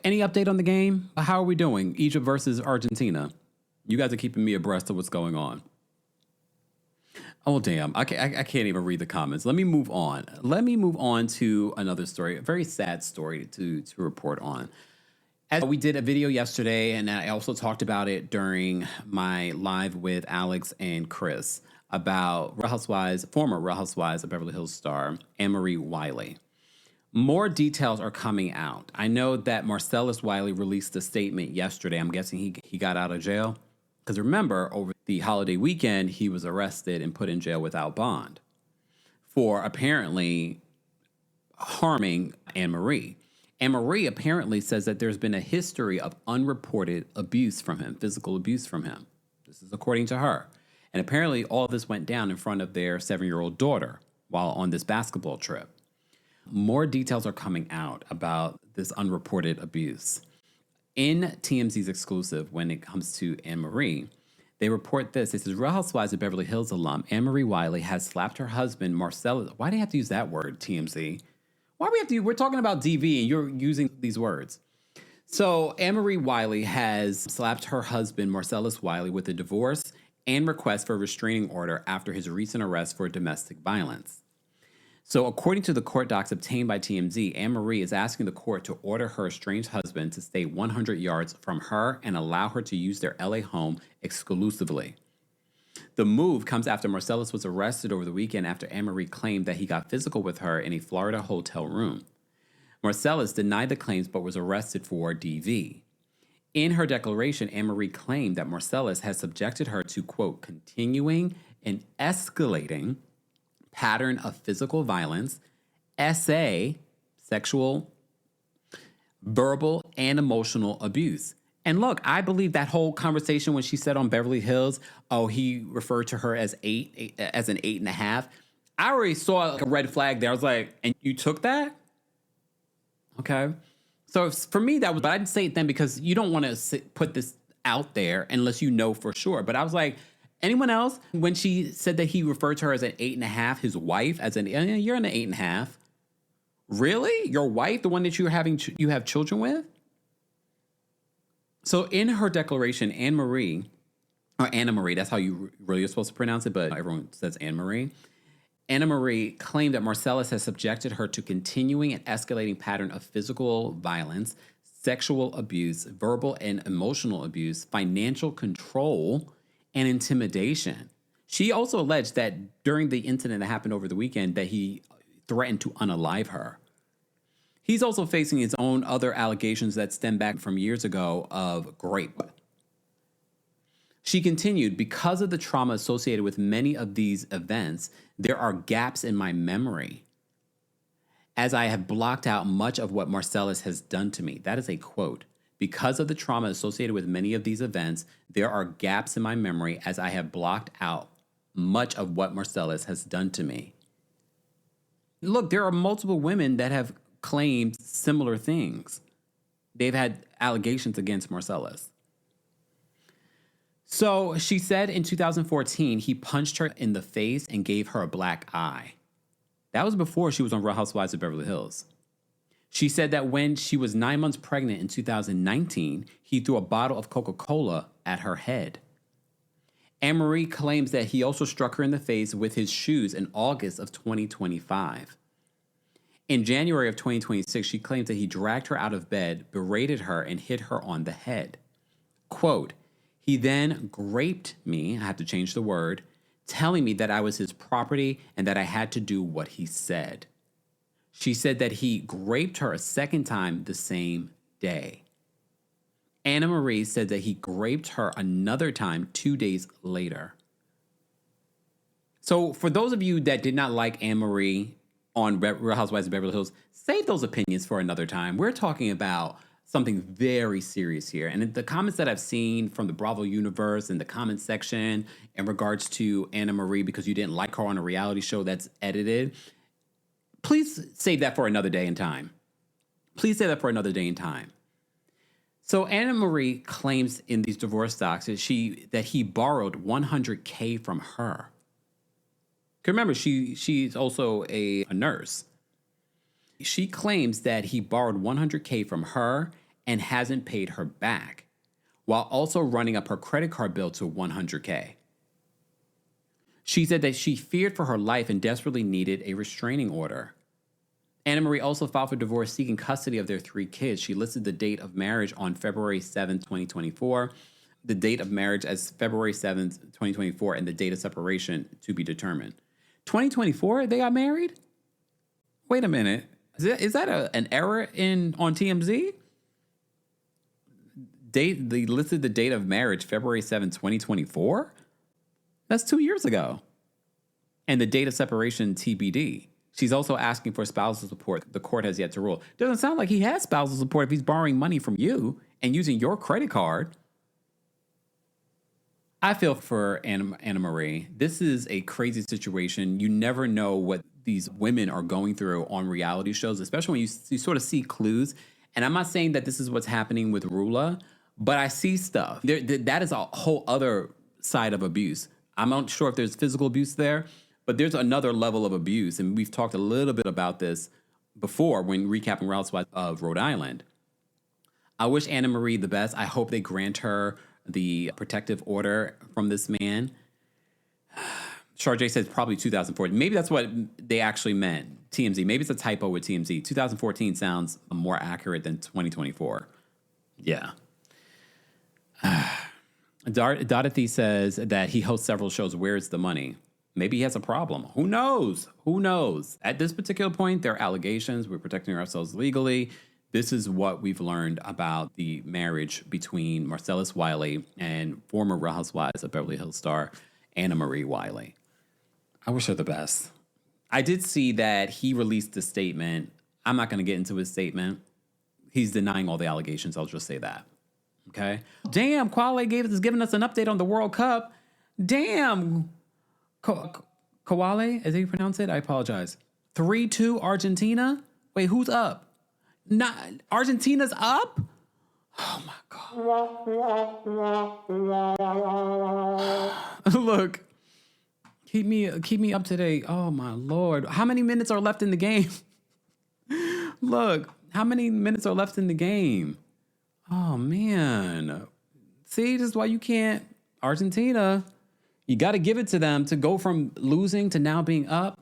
any update on the game? How are we doing? Egypt versus Argentina. You guys are keeping me abreast of what's going on. Oh, damn. I can't even read the comments. Let me move on. Let me move on to another story, a very sad story to report on. As we did a video yesterday, and I also talked about it during my live with Alex and Chris about former Real Housewives of Beverly Hills star Anne-Marie Wiley. More details are coming out. I know that Marcellus Wiley released a statement yesterday. I'm guessing he got out of jail. Because remember, over the holiday weekend, he was arrested and put in jail without bond for apparently harming Anne-Marie. Anne-Marie apparently says that there's been a history of unreported abuse from him, physical abuse from him. This is according to her. And apparently all of this went down in front of their 7-year-old daughter while on this basketball trip. More details are coming out about this unreported abuse. In TMZ's exclusive, when it comes to Anne-Marie, they report this. It says, Real Housewives of Beverly Hills alum Anne-Marie Wiley has slapped her husband, Marcellus. Why do you have to use that word, TMZ? Why do we have to? We're talking about DV and you're using these words. So Anne-Marie Wiley has slapped her husband, Marcellus Wiley, with a divorce and request for a restraining order after his recent arrest for domestic violence. So according to the court docs obtained by TMZ, Anne-Marie is asking the court to order her estranged husband to stay 100 yards from her and allow her to use their LA home exclusively. The move comes after Marcellus was arrested over the weekend after Anne-Marie claimed that he got physical with her in a Florida hotel room. Marcellus denied the claims but was arrested for DV. In her declaration, Anne-Marie claimed that Marcellus has subjected her to, quote, continuing and escalating pattern of physical violence, SA, sexual, verbal, and emotional abuse. And look, I believe that whole conversation when she said on Beverly Hills, oh, he referred to her as an 8.5. I already saw like a red flag there. I was like, and you took that? Okay. So for me, that was, but I didn't say it then because you don't want to put this out there unless you know for sure. But I was like, anyone else? When she said that he referred to her as an 8.5, his wife as an, you're an 8.5. Really? Your wife, the one that you have children with? So in her declaration, Anne-Marie, that's how you really are supposed to pronounce it, but everyone says Anne-Marie. Anne-Marie claimed that Marcellus has subjected her to continuing and escalating pattern of physical violence, sexual abuse, verbal and emotional abuse, financial control, and intimidation. She also alleged that during the incident that happened over the weekend that he threatened to unalive her. He's also facing his own other allegations that stem back from years ago of rape. She continued, because of the trauma associated with many of these events, there are gaps in my memory, as I have blocked out much of what Marcellus has done to me. That is a quote. Because of the trauma associated with many of these events, there are gaps in my memory as I have blocked out much of what Marcellus has done to me. Look, there are multiple women that have claimed similar things. They've had allegations against Marcellus. So she said in 2014, he punched her in the face and gave her a black eye. That was before she was on Real Housewives of Beverly Hills. She said that when she was 9 months pregnant in 2019, he threw a bottle of Coca-Cola at her head. Anne-Marie claims that he also struck her in the face with his shoes in August of 2025. In January of 2026, she claims that he dragged her out of bed, berated her, and hit her on the head. Quote, he then graped me, I have to change the word, telling me that I was his property and that I had to do what he said. She said that he graped her a second time the same day. Anne-Marie said that he graped her another time 2 days later. So for those of you that did not like Anne-Marie on Real Housewives of Beverly Hills, save those opinions for another time. We're talking about something very serious here. And in the comments that I've seen from the Bravo universe and the comment section in regards to Anne-Marie because you didn't like her on a reality show that's edited, please save that for another day and time. Please save that for another day and time. So Anne-Marie claims in these divorce docs that he borrowed $100K from her. Remember, she's also a nurse. She claims that he borrowed $100K from her and hasn't paid her back, while also running up her credit card bill to $100K. She said that she feared for her life and desperately needed a restraining order. Anne-Marie also filed for divorce seeking custody of their 3 kids. She listed the date of marriage on February 7th, 2024, the date of marriage as February 7th, 2024, and the date of separation to be determined. 2024, they got married? Wait a minute. Is that an error on TMZ? They listed the date of marriage, February 7, 2024. That's 2 years ago. And the date of separation, TBD. She's also asking for spousal support. The court has yet to rule. Doesn't sound like he has spousal support if he's borrowing money from you and using your credit card. I feel for Anna Marie. This is a crazy situation. You never know what these women are going through on reality shows, especially when you sort of see clues. And I'm not saying that this is what's happening with Rula, but I see stuff. That is a whole other side of abuse. I'm not sure if there's physical abuse there, but there's another level of abuse. And we've talked a little bit about this before when recapping Real Housewives of Rhode Island. I wish Anna Marie the best. I hope they grant her the protective order from this man. Sharjay says probably 2014. Maybe that's what they actually meant. TMZ. Maybe it's a typo with TMZ. 2014 sounds more accurate than 2024. Yeah. Dorothy says that he hosts several shows. Where's the money? Maybe he has a problem. Who knows? Who knows? At this particular point, there are allegations. We're protecting ourselves legally. This is what we've learned about the marriage between Marcellus Wiley and former Real Housewives of Beverly Hills star Anna Marie Wiley. I wish her the best. I did see that he released a statement. I'm not going to get into his statement. He's denying all the allegations. I'll just say that. Okay? Damn, Quale is giving us an update on the World Cup. Damn. Kawale, is that how you pronounce it? I apologize. 3-2 Argentina? Wait, who's up? Not Argentina's up? Oh my God. Look. Keep me up to date. Oh my Lord. How many minutes are left in the game? Look, how many minutes are left in the game? Oh man. See, this is why you can't. Argentina, you got to give it to them to go from losing to now being up.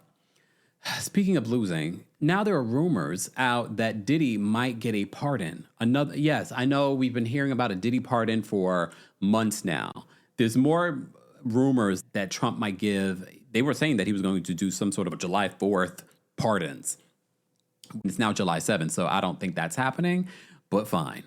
Speaking of losing, now there are rumors out that Diddy might get a pardon. Yes, I know we've been hearing about a Diddy pardon for months now. There's more rumors that Trump might give. They were saying that he was going to do some sort of a July 4th pardons. It's now July 7th, so I don't think that's happening, but fine.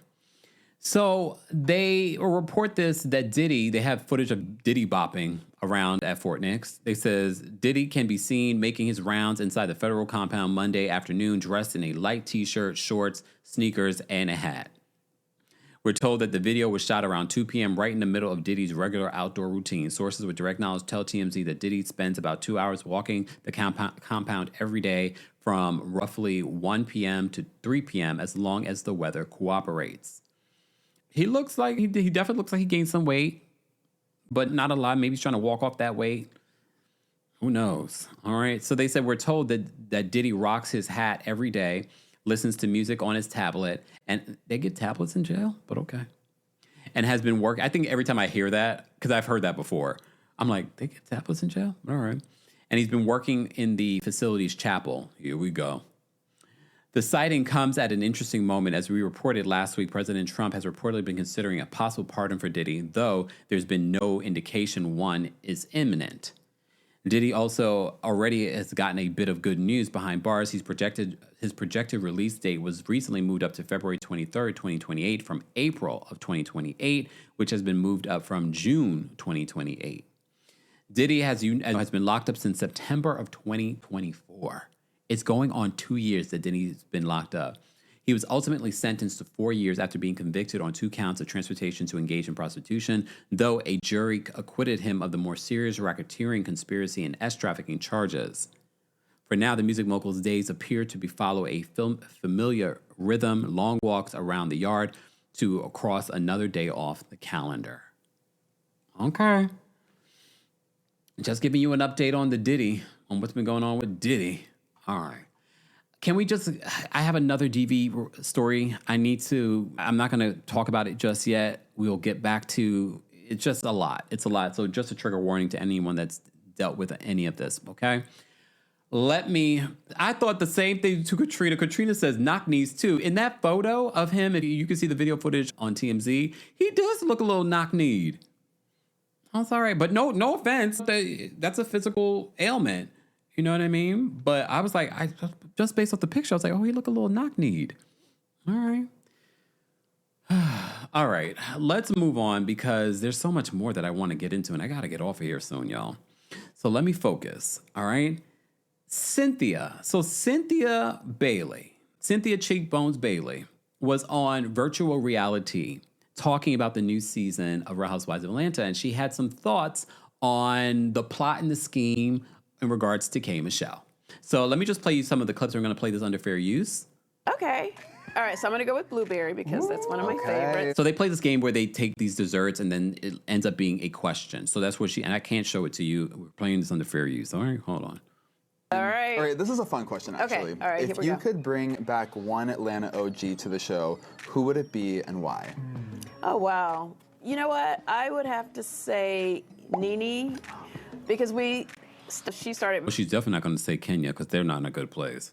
So they report this, that Diddy, they have footage of Diddy bopping around at Fort Knox. They says Diddy can be seen making his rounds inside the federal compound Monday afternoon dressed in a light t-shirt, shorts, sneakers, and a hat. We're told that the video was shot around 2 p.m. right in the middle of Diddy's regular outdoor routine. Sources with direct knowledge tell TMZ that Diddy spends about 2 hours walking the compound every day from roughly 1 p.m. to 3 p.m. as long as the weather cooperates. He definitely looks like he gained some weight, but not a lot. Maybe he's trying to walk off that weight. Who knows? All right. So they said we're told that Diddy rocks his hat every day, listens to music on his tablet, and they get tablets in jail, but okay. And has been working. I think every time I hear that, because I've heard that before, I'm like, they get tablets in jail? All right. And he's been working in the facility's chapel. Here we go. The sighting comes at an interesting moment. As we reported last week, President Trump has reportedly been considering a possible pardon for Diddy, though there's been no indication one is imminent. Diddy also already has gotten a bit of good news behind bars. His projected release date was recently moved up to February 23rd, 2028 from April of 2028, which has been moved up from June 2028. Diddy has been locked up since September of 2024. It's going on 2 years that Diddy's been locked up. He was ultimately sentenced to 4 years after being convicted on 2 counts of transportation to engage in prostitution, though a jury acquitted him of the more serious racketeering, conspiracy, and trafficking charges. For now, the music mogul's days appear to follow a familiar rhythm, long walks around the yard to cross another day off the calendar. Okay. Just giving you an update on on what's been going on with Diddy. All right. I have another DV story. I'm not going to talk about it just yet. We'll get back to, it's just a lot. It's a lot. So just a trigger warning to anyone that's dealt with any of this, okay? I thought the same thing to Katrina. Katrina says knock knees too. In that photo of him, if you can see the video footage on TMZ, he does look a little knock kneed. That's all right. But no offense. That's a physical ailment. You know what I mean? But I was like, just based off the picture, I was like, oh, he look a little knock-kneed. All right. All right, let's move on because there's so much more that I want to get into, and I got to get off of here soon, y'all. So let me focus, all right? Cynthia. So Cynthia Cheekbones Bailey was on virtual reality talking about the new season of Real Housewives of Atlanta, and she had some thoughts on the plot and the scheme in regards to K. Michelle. So let me just play you some of the clips. We're going to play this under fair use. Okay. All right, so I'm going to go with Blueberry because that's one of my favorites. So they play this game where they take these desserts and then it ends up being a question. So that's what and I can't show it to you. We're playing this under fair use. All right, hold on. All right. All right, this is a fun question, actually. Okay, all right, if you could bring back one Atlanta OG to the show, who would it be and why? Oh, wow. You know what? I would have to say Nene because she started Well, she's definitely not going to say Kenya because they're not in a good place.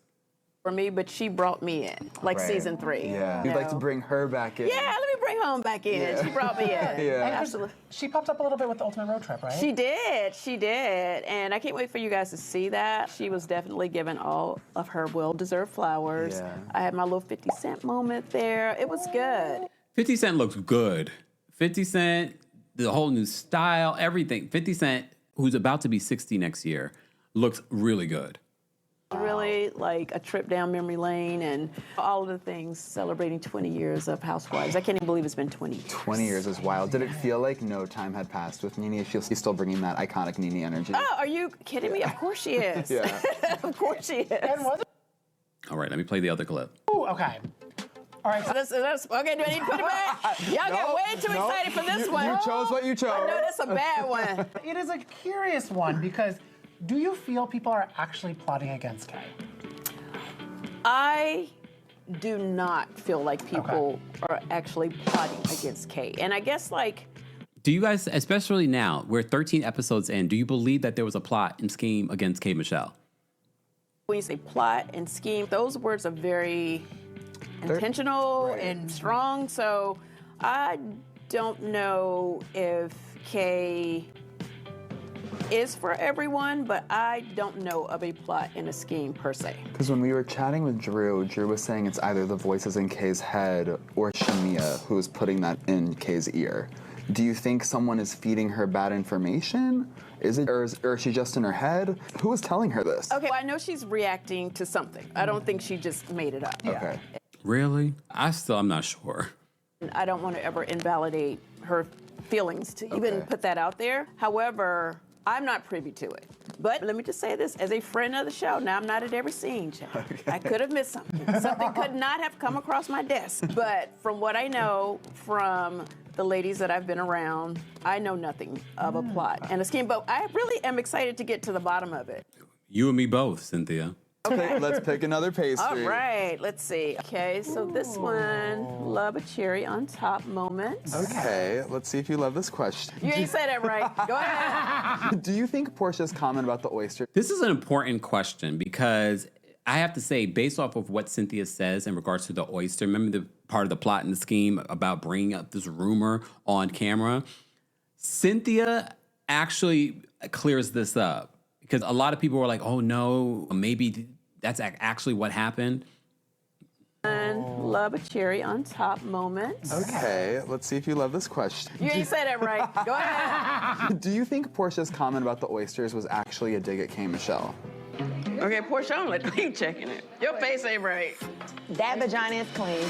for me, but she brought me in, like season 3. Yeah. You'd like to bring her back in? Yeah, let me bring home back in. Yeah. She brought me in. Yeah. Absolutely. She popped up a little bit with the Ultimate Road Trip, right? She did. And I can't wait for you guys to see that. She was definitely given all of her well-deserved flowers. Yeah. I had my little 50 Cent moment there. It was good. 50 Cent looks good. 50 Cent, the whole new style, everything. 50 Cent, who's about to be 60 next year, looks really good. Really like a trip down memory lane and all of the things celebrating 20 years of Housewives. I can't even believe it's been 20 years. 20 years is wild. Did it feel like no time had passed with Nene? She's still bringing that iconic Nene energy. Oh, are you kidding me? Of course she is. Yeah. Of course she is. And was it? All right, let me play the other clip. Ooh, okay. All right. So that's okay, do I need to put it back? Y'all got way too excited for this one. You chose what you chose. I know that's a bad one. It is a curious one because do you feel people are actually plotting against Kay? I do not feel like people are actually plotting against Kay. And I guess like Do you guys, especially now, we're 13 episodes in, do you believe that there was a plot and scheme against K. Michelle? when you say plot and scheme, those words are very intentional and strong. So I don't know if Kay is for everyone, but I don't know of a plot and a scheme per se. Because when we were chatting with Drew was saying it's either the voices in Kay's head or Shamia who is putting that in Kay's ear. Do you think someone is feeding her bad information? Is it, or is she just in her head? Who is telling her this? Okay, well, I know she's reacting to something. I don't think she just made it up. Okay. Really? I'm not sure. I don't want to ever invalidate her feelings to even put that out there. However, I'm not privy to it. But let me just say this, as a friend of the show, now I'm not at every scene, Chad. I could have missed something. Something could not have come across my desk. But from what I know from the ladies that I've been around, I know nothing of a plot and a scheme. But I really am excited to get to the bottom of it. You and me both, Cynthia. Okay, let's pick another pastry. All right, let's see. Okay, so this one, love a cherry on top moment. Okay, let's see if you love this question. You ain't said it right. Go ahead. Do you think Portia's comment about the oyster? This is an important question because I have to say, based off of what Cynthia says in regards to the oyster, remember the part of the plot and the scheme about bringing up this rumor on camera? Cynthia actually clears this up. Because a lot of people were like, oh no, maybe that's actually what happened. And love a cherry on top moment. Okay, let's see if you love this question. You ain't said it right. Go ahead. Do you think Portia's comment about the oysters was actually a dig at K. Michelle? Okay, Portia, I'm like, you checking it. Your face ain't right. That vagina is clean.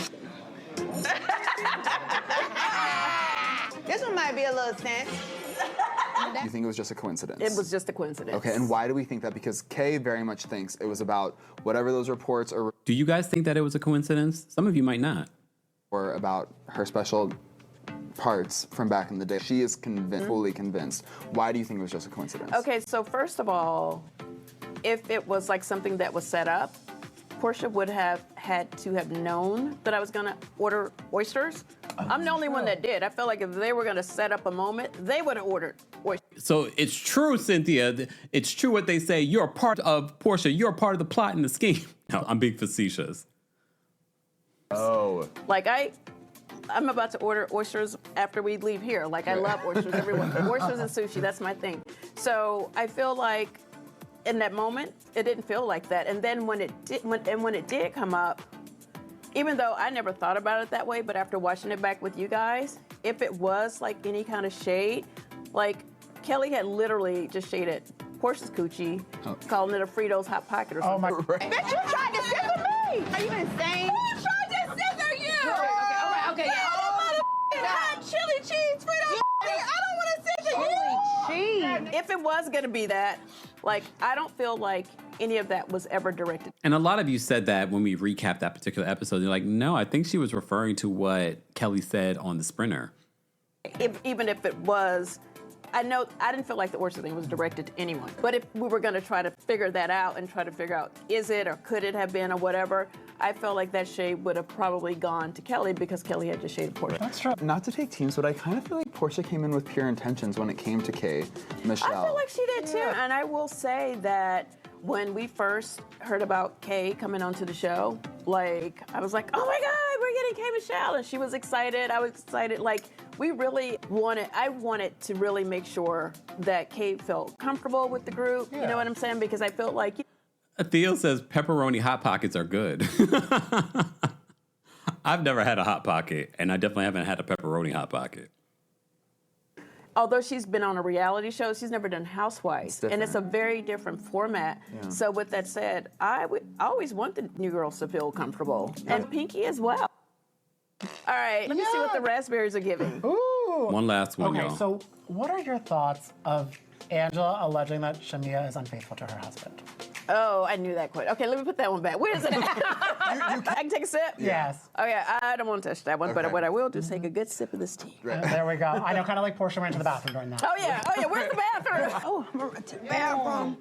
This one might be a little stank. You think it was just a coincidence? It was just a coincidence. Okay, and why do we think that? Because Kay very much thinks it was about whatever those reports or Do you guys think that it was a coincidence? Some of you might not. Or about her special parts from back in the day. She is fully convinced. Why do you think it was just a coincidence? Okay, so first of all, if it was like something that was set up, Portia would have had to have known that I was gonna order oysters. I'm the only one that did. I felt like if they were gonna set up a moment, they would have ordered oysters. So it's true, Cynthia. It's true what they say. You're a part of Portia. You're a part of the plot and the scheme. No, I'm being facetious. Oh. Like I'm about to order oysters after we leave here. Like I love oysters, everyone. Oysters and sushi, that's my thing. So I feel like in that moment, it didn't feel like that. And then when it did come up, even though I never thought about it that way, but after watching it back with you guys, if it was like any kind of shade, like Kelly had literally just shaded Portia's coochie, calling it a Fritos Hot Pocket or something. Oh my! Bitch, you tried to scissor me! Are you insane? Who tried to scissor you? Okay, yeah. Hot chili cheese Fritos. I don't want to scissor you. If it was gonna be that, like, I don't feel like any of that was ever directed. And a lot of you said that when we recapped that particular episode. You're like, no, I think she was referring to what Kelly said on the Sprinter. Even if it was, I know I didn't feel like the Orchard thing was directed to anyone. But if we were going to try to figure that out and try to figure out, is it or could it have been or whatever, I felt like that shade would have probably gone to Kelly because Kelly had just shaded Portia. That's true. Not to take teams, but I kind of feel like Portia came in with pure intentions when it came to Kay, Michelle. I feel like she did too. And I will say that when we first heard about Kay coming onto the show, like, I was like, oh my God, we're getting Kay Michelle. And she was excited. I was excited. Like, I wanted to really make sure that Kay felt comfortable with the group. Yeah. You know what I'm saying? Because I felt like... Theo says pepperoni Hot Pockets are good. I've never had a Hot Pocket, and I definitely haven't had a pepperoni Hot Pocket. Although she's been on a reality show, she's never done Housewives. And it's a very different format. Yeah. So with that said, I always want the new girls to feel comfortable. And Pinky as well. All right, let me see what the raspberries are giving. Ooh. One last one, y'all. Okay, so what are your thoughts of Angela alleging that Shamia is unfaithful to her husband? Oh, I knew that quite. Okay, let me put that one back. Where is it? I can take a sip? Yes. Oh, yeah, I don't want to touch that one, but what I will do is take a good sip of this tea. Right. There we go. I know, kind of like Portia went to the bathroom during that. Oh, yeah, where's the bathroom? Oh, to the bathroom.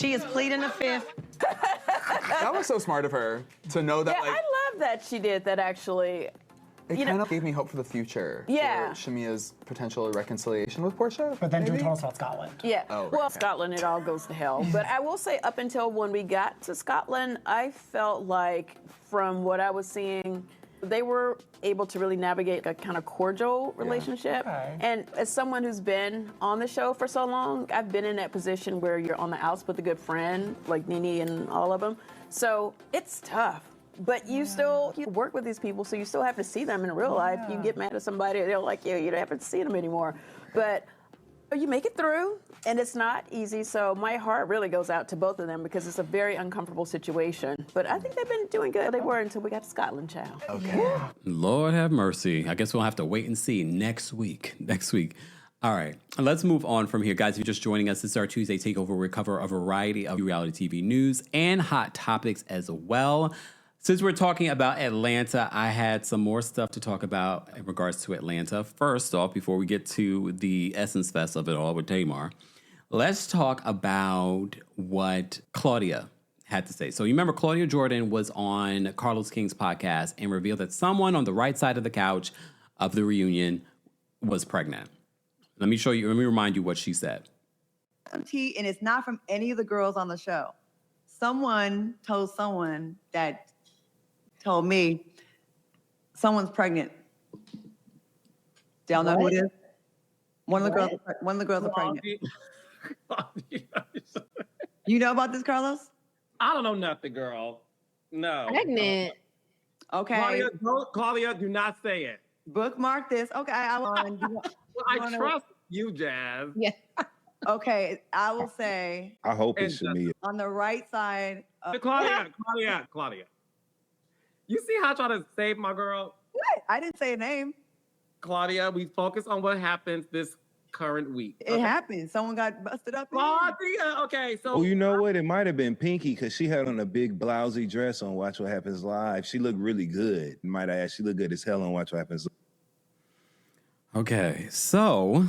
She is pleading the fifth. That was so smart of her to know that, I love that she did that, actually. It kind of gave me hope for the future. Yeah. For Shamia's potential reconciliation with Portia. But then do tell us about Scotland. Yeah. Oh, right, well, Scotland, it all goes to hell. But I will say, up until when we got to Scotland, I felt like, from what I was seeing, they were able to really navigate a kind of cordial relationship. Okay. And as someone who's been on the show for so long, I've been in that position where you're on the outs with a good friend, like Nene and all of them. So it's tough. But you work with these people, so you still have to see them in real life. You get mad at somebody, they don't like you, you don't have to see them anymore. But you make it through, and it's not easy. So my heart really goes out to both of them because it's a very uncomfortable situation. But I think they've been doing good. They were until we got to Scotland, child. Okay. Yeah. Lord have mercy. I guess we'll have to wait and see next week. All right, let's move on from here. Guys, if you're just joining us, this is our Tuesday Takeover, where we cover a variety of reality TV news and hot topics as well. Since we're talking about Atlanta, I had some more stuff to talk about in regards to Atlanta. First off, before we get to the Essence Fest of it all with Tamar, let's talk about what Claudia had to say. So you remember Claudia Jordan was on Carlos King's podcast and revealed that someone on the right side of the couch of the reunion was pregnant. Let me remind you what she said. And it's not from any of the girls on the show. Someone told someone that told me someone's pregnant. Do y'all know who it is? One of the girls are pregnant. You know about this, Carlos? I don't know nothing, girl. No. Pregnant. Okay. Claudia, do not say it. Bookmark this. Okay, I trust you, Jazz. Yeah. Okay, I will say. I hope it's Shamia. On the right side. Claudia. You see how I try to save my girl? What? I didn't say a name. Claudia, we focus on what happens this current week. It happened. Someone got busted up. Claudia, okay. So. Oh, you know what? It might have been Pinky because she had on a big blousy dress on Watch What Happens Live. She looked really good. Might I add, she looked good as hell on Watch What Happens Live. Okay, so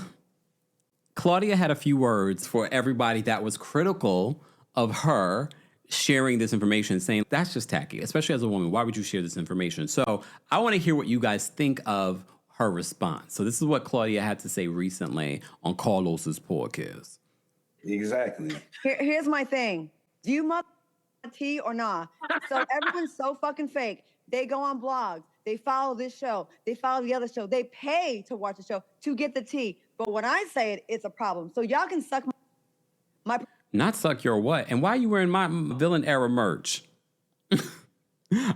Claudia had a few words for everybody that was critical of her sharing this information, saying that's just tacky, especially as a woman. Why would you share this information? So I want to hear what you guys think of her response. So this is what Claudia had to say recently on Carlos's podcast. Exactly. Here's my thing. Do you mother tea or nah? So everyone's so fucking fake. They go on blogs. They follow this show. They follow the other show. They pay to watch the show to get the tea. But when I say it, it's a problem. So y'all can suck my... Not suck your what? And why are you wearing my villain era merch?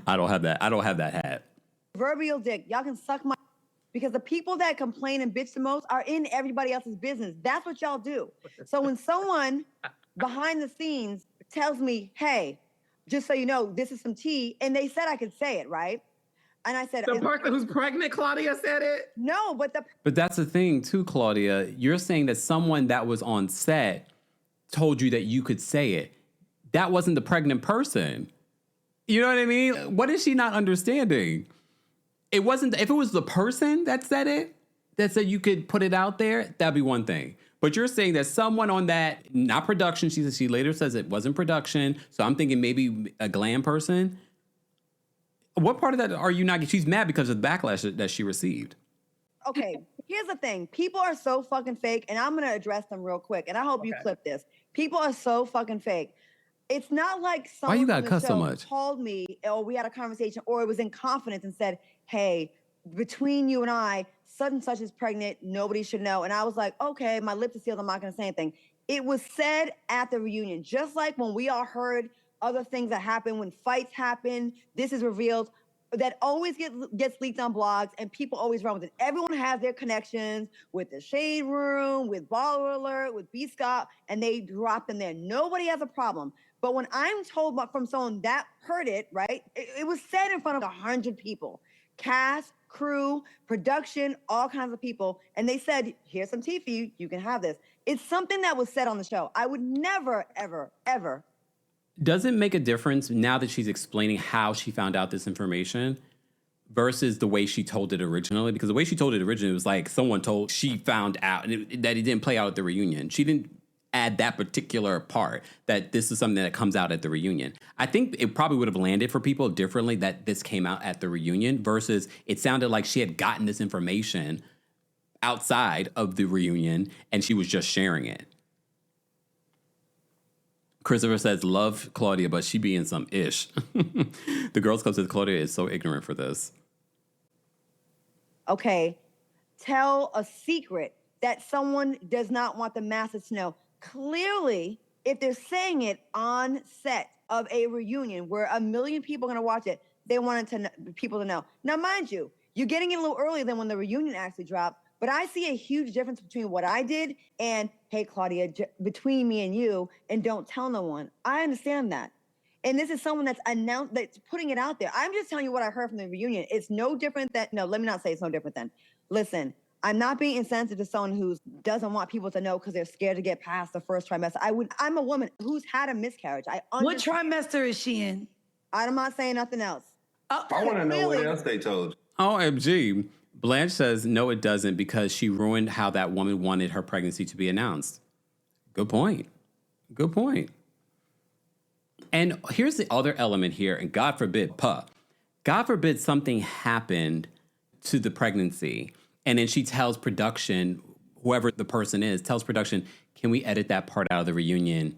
I don't have that. I don't have that hat. Proverbial dick. Y'all can suck my, because the people that complain and bitch the most are in everybody else's business. That's what y'all do. So when someone behind the scenes tells me, hey, just so you know, this is some tea, and they said I could say it, right? And I said, the person who's pregnant, Claudia, said it? No, but But that's the thing too, Claudia. You're saying that someone that was on set told you that you could say it. That wasn't the pregnant person. You know what I mean? What is she not understanding? It wasn't, if it was the person that said it, that said you could put it out there, that'd be one thing. But you're saying that someone on that, not production, she later says it wasn't production, so I'm thinking maybe a glam person. What part of that are you not, she's mad because of the backlash that she received. Okay, here's the thing. People are so fucking fake, and I'm gonna address them real quick, and I hope you clip this. People are so fucking fake. It's not like someone Why you gotta from the cuss so show much? called me, or we had a conversation, or it was in confidence and said, hey, between you and I, such and such is pregnant, nobody should know. And I was like, okay, my lips are sealed, I'm not gonna say anything. It was said at the reunion, just like when we all heard other things that happen, when fights happen, this is revealed, that always gets leaked on blogs, and people always run with it. Everyone has their connections with the Shade Room, with Baller Alert, with B. Scott, and they drop them there. Nobody has a problem. But when I'm told from someone that heard it, right, it was said in front of 100 people. Cast, crew, production, all kinds of people. And they said, here's some tea for you. You can have this. It's something that was said on the show. I would never, ever, ever. Does it make a difference now that she's explaining how she found out this information versus the way she told it originally? Because the way she told it originally was like someone told, she found out, and that it didn't play out at the reunion. She didn't add that particular part, that this is something that comes out at the reunion. I think it probably would have landed for people differently that this came out at the reunion versus it sounded like she had gotten this information outside of the reunion and she was just sharing it. Christopher says, love Claudia, but she being some ish. The Girls Club says Claudia is so ignorant for this. Okay, tell a secret that someone does not want the masses to know. Clearly, if they're saying it on set of a reunion where 1 million people are going to watch it, they wanted people to know. Now, mind you, you're getting it a little earlier than when the reunion actually dropped, but I see a huge difference between what I did and, hey, Claudia, between me and you, and don't tell no one. I understand that. And this is someone that's announced, that's putting it out there. I'm just telling you what I heard from the reunion. It's no different than, no, let me not say it's no different than. Listen, I'm not being insensitive to someone who doesn't want people to know because they're scared to get past the first trimester. I'm a woman who's had a miscarriage. What trimester is she in? I'm not saying nothing else. I want to know what else they told you. OMG. Blanche says, no, it doesn't, because she ruined how that woman wanted her pregnancy to be announced. Good point. Good point. And here's the other element here, and God forbid, God forbid something happened to the pregnancy, and then she tells production, whoever the person is, tells production, can we edit that part out of the reunion?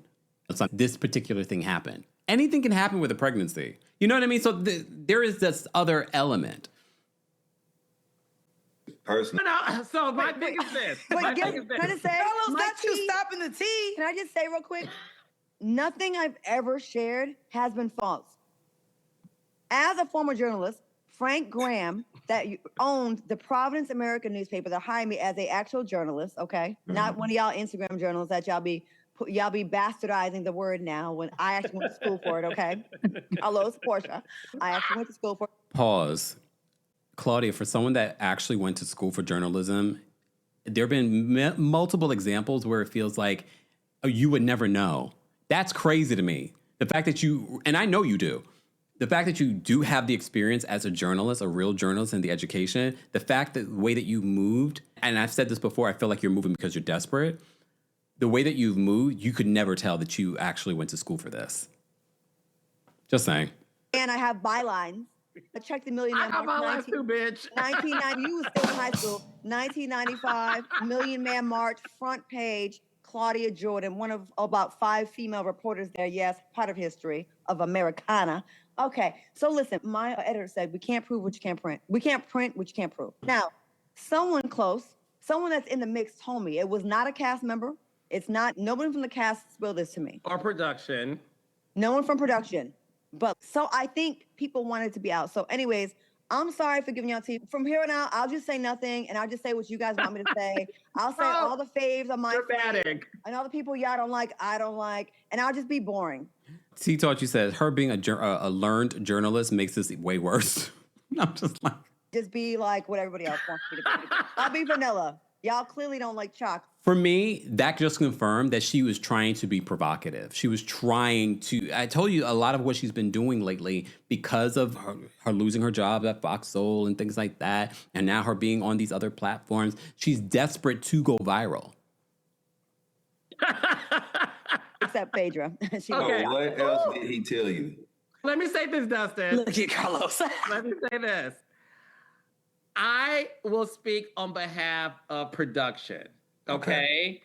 It's like, this particular thing happened. Anything can happen with a pregnancy. You know what I mean? So there is this other element. Personally. No, so my thing is this. Can I just say, Carlos, that's you stopping the tea. Can I just say real quick? Nothing I've ever shared has been false. As a former journalist, Frank Graham, that owned the Providence American newspaper, that hired me as an actual journalist, okay? Mm-hmm. Not one of y'all Instagram journalists that y'all be bastardizing the word now when I actually went to school for it, okay? Hello, it's Portia. I actually went to school for it. Pause. Claudia, for someone that actually went to school for journalism, there have been multiple examples where it feels like you would never know. That's crazy to me. The fact that you, and I know you do, the fact that you do have the experience as a journalist, a real journalist, and the education, the fact that the way that you moved, and I've said this before, I feel like you're moving because you're desperate. The way that you've moved, you could never tell that you actually went to school for this. Just saying. And I have bylines. I checked the Million Man March. I have my life too, bitch. 1990, you was still in high school. 1995, Million Man March, front page, Claudia Jordan, one of about 5 female reporters there. Yes, part of history of Americana. Okay, so listen, my editor said, we can't prove what you can't print. We can't print what you can't prove. Now, someone close, someone that's in the mix told me it was not a cast member. It's not, nobody from the cast spilled this to me. Or production. No one from production. But so I think people wanted to be out. So anyways, I'm sorry for giving y'all tea. From here on out, I'll just say nothing, and I'll just say what you guys want me to say. I'll say all the faves of my faves, and all the people y'all don't like, I don't like, and I'll just be boring. T Taught you said her being a learned journalist makes this way worse. I'm just like... Just be like what everybody else wants me to be. I'll be vanilla. Y'all clearly don't like chocolate. For me, that just confirmed that she was trying to be provocative. She was trying to... I told you a lot of what she's been doing lately because of her losing her job at Fox Soul and things like that, and now her being on these other platforms. She's desperate to go viral. Except Phaedra. Okay. What else did he tell you? Let me say this, Dustin. Look at Carlos. Let me say this. I will speak on behalf of production, okay?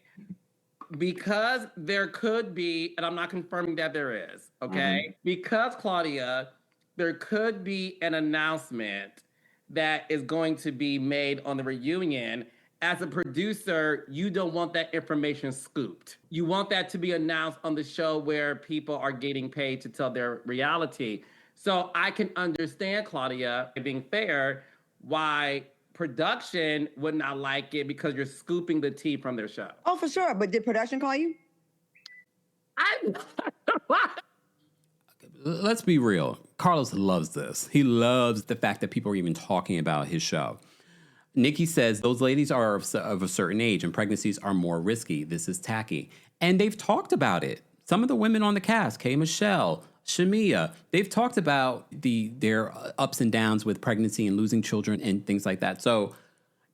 Because there could be, and I'm not confirming that there is, okay? Because, Claudia, there could be an announcement that is going to be made on the reunion. As a producer, you don't want that information scooped. You want that to be announced on the show where people are getting paid to tell their reality. So I can understand, Claudia, being fair, why production would not like it because you're scooping the tea from their show. Oh, for sure. But did production call you? Let's be real. Carlos loves this. He loves the fact that people are even talking about his show. Nikki says those ladies are of a certain age and pregnancies are more risky. This is tacky. And they've talked about it. Some of the women on the cast, K. Michelle, Shamia, they've talked about their ups and downs with pregnancy and losing children and things like that. So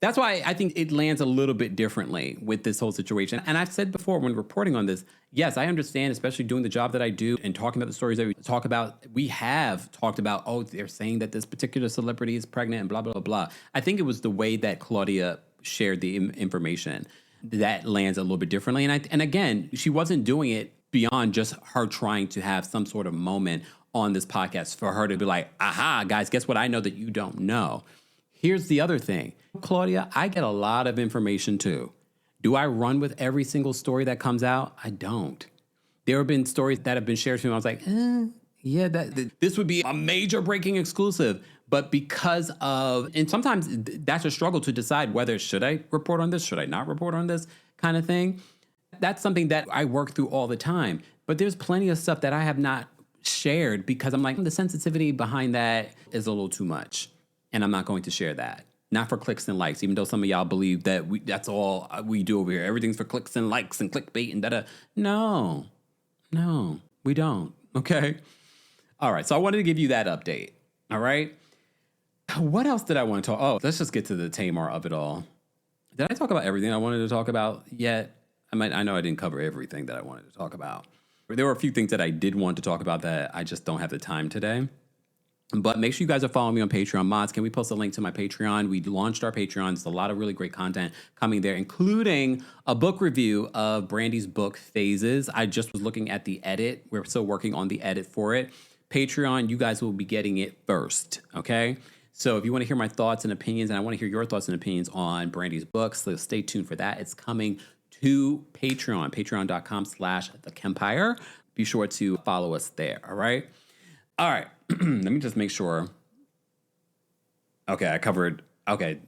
that's why I think it lands a little bit differently with this whole situation. And I've said before when reporting on this, yes, I understand, especially doing the job that I do and talking about the stories that we talk about. We have talked about, oh, they're saying that this particular celebrity is pregnant and blah, blah, blah, blah. I think it was the way that Claudia shared the information that lands a little bit differently. And again, she wasn't doing it beyond just her trying to have some sort of moment on this podcast for her to be like, aha, guys, guess what I know that you don't know. Here's the other thing. Claudia, I get a lot of information too. Do I run with every single story that comes out? I don't. There have been stories that have been shared to me. I was like, yeah, this would be a major breaking exclusive. But because of, and sometimes that's a struggle to decide whether should I report on this, should I not report on this kind of thing. That's something that I work through all the time. But there's plenty of stuff that I have not shared because I'm like, the sensitivity behind that is a little too much. And I'm not going to share that. Not for clicks and likes, even though some of y'all believe that that's all we do over here. Everything's for clicks and likes and clickbait and da-da. No, we don't. Okay? All right, so I wanted to give you that update. All right? What else did I want to talk? Oh, let's just get to the Tamar of it all. Did I talk about everything I wanted to talk about yet? I know I didn't cover everything that I wanted to talk about. There were a few things that I did want to talk about that I just don't have the time today. But make sure you guys are following me on Patreon. Mods, can we post a link to my Patreon? We launched our Patreon. There's a lot of really great content coming there, including a book review of Brandy's book, Phases. I just was looking at the edit. We're still working on the edit for it. Patreon, you guys will be getting it first, okay? So if you want to hear my thoughts and opinions, and I want to hear your thoughts and opinions on Brandy's books, so stay tuned for that. It's coming to Patreon, patreon.com/TheKempire. Be sure to follow us there, all right? All right, let me just make sure. Okay, I covered. Okay,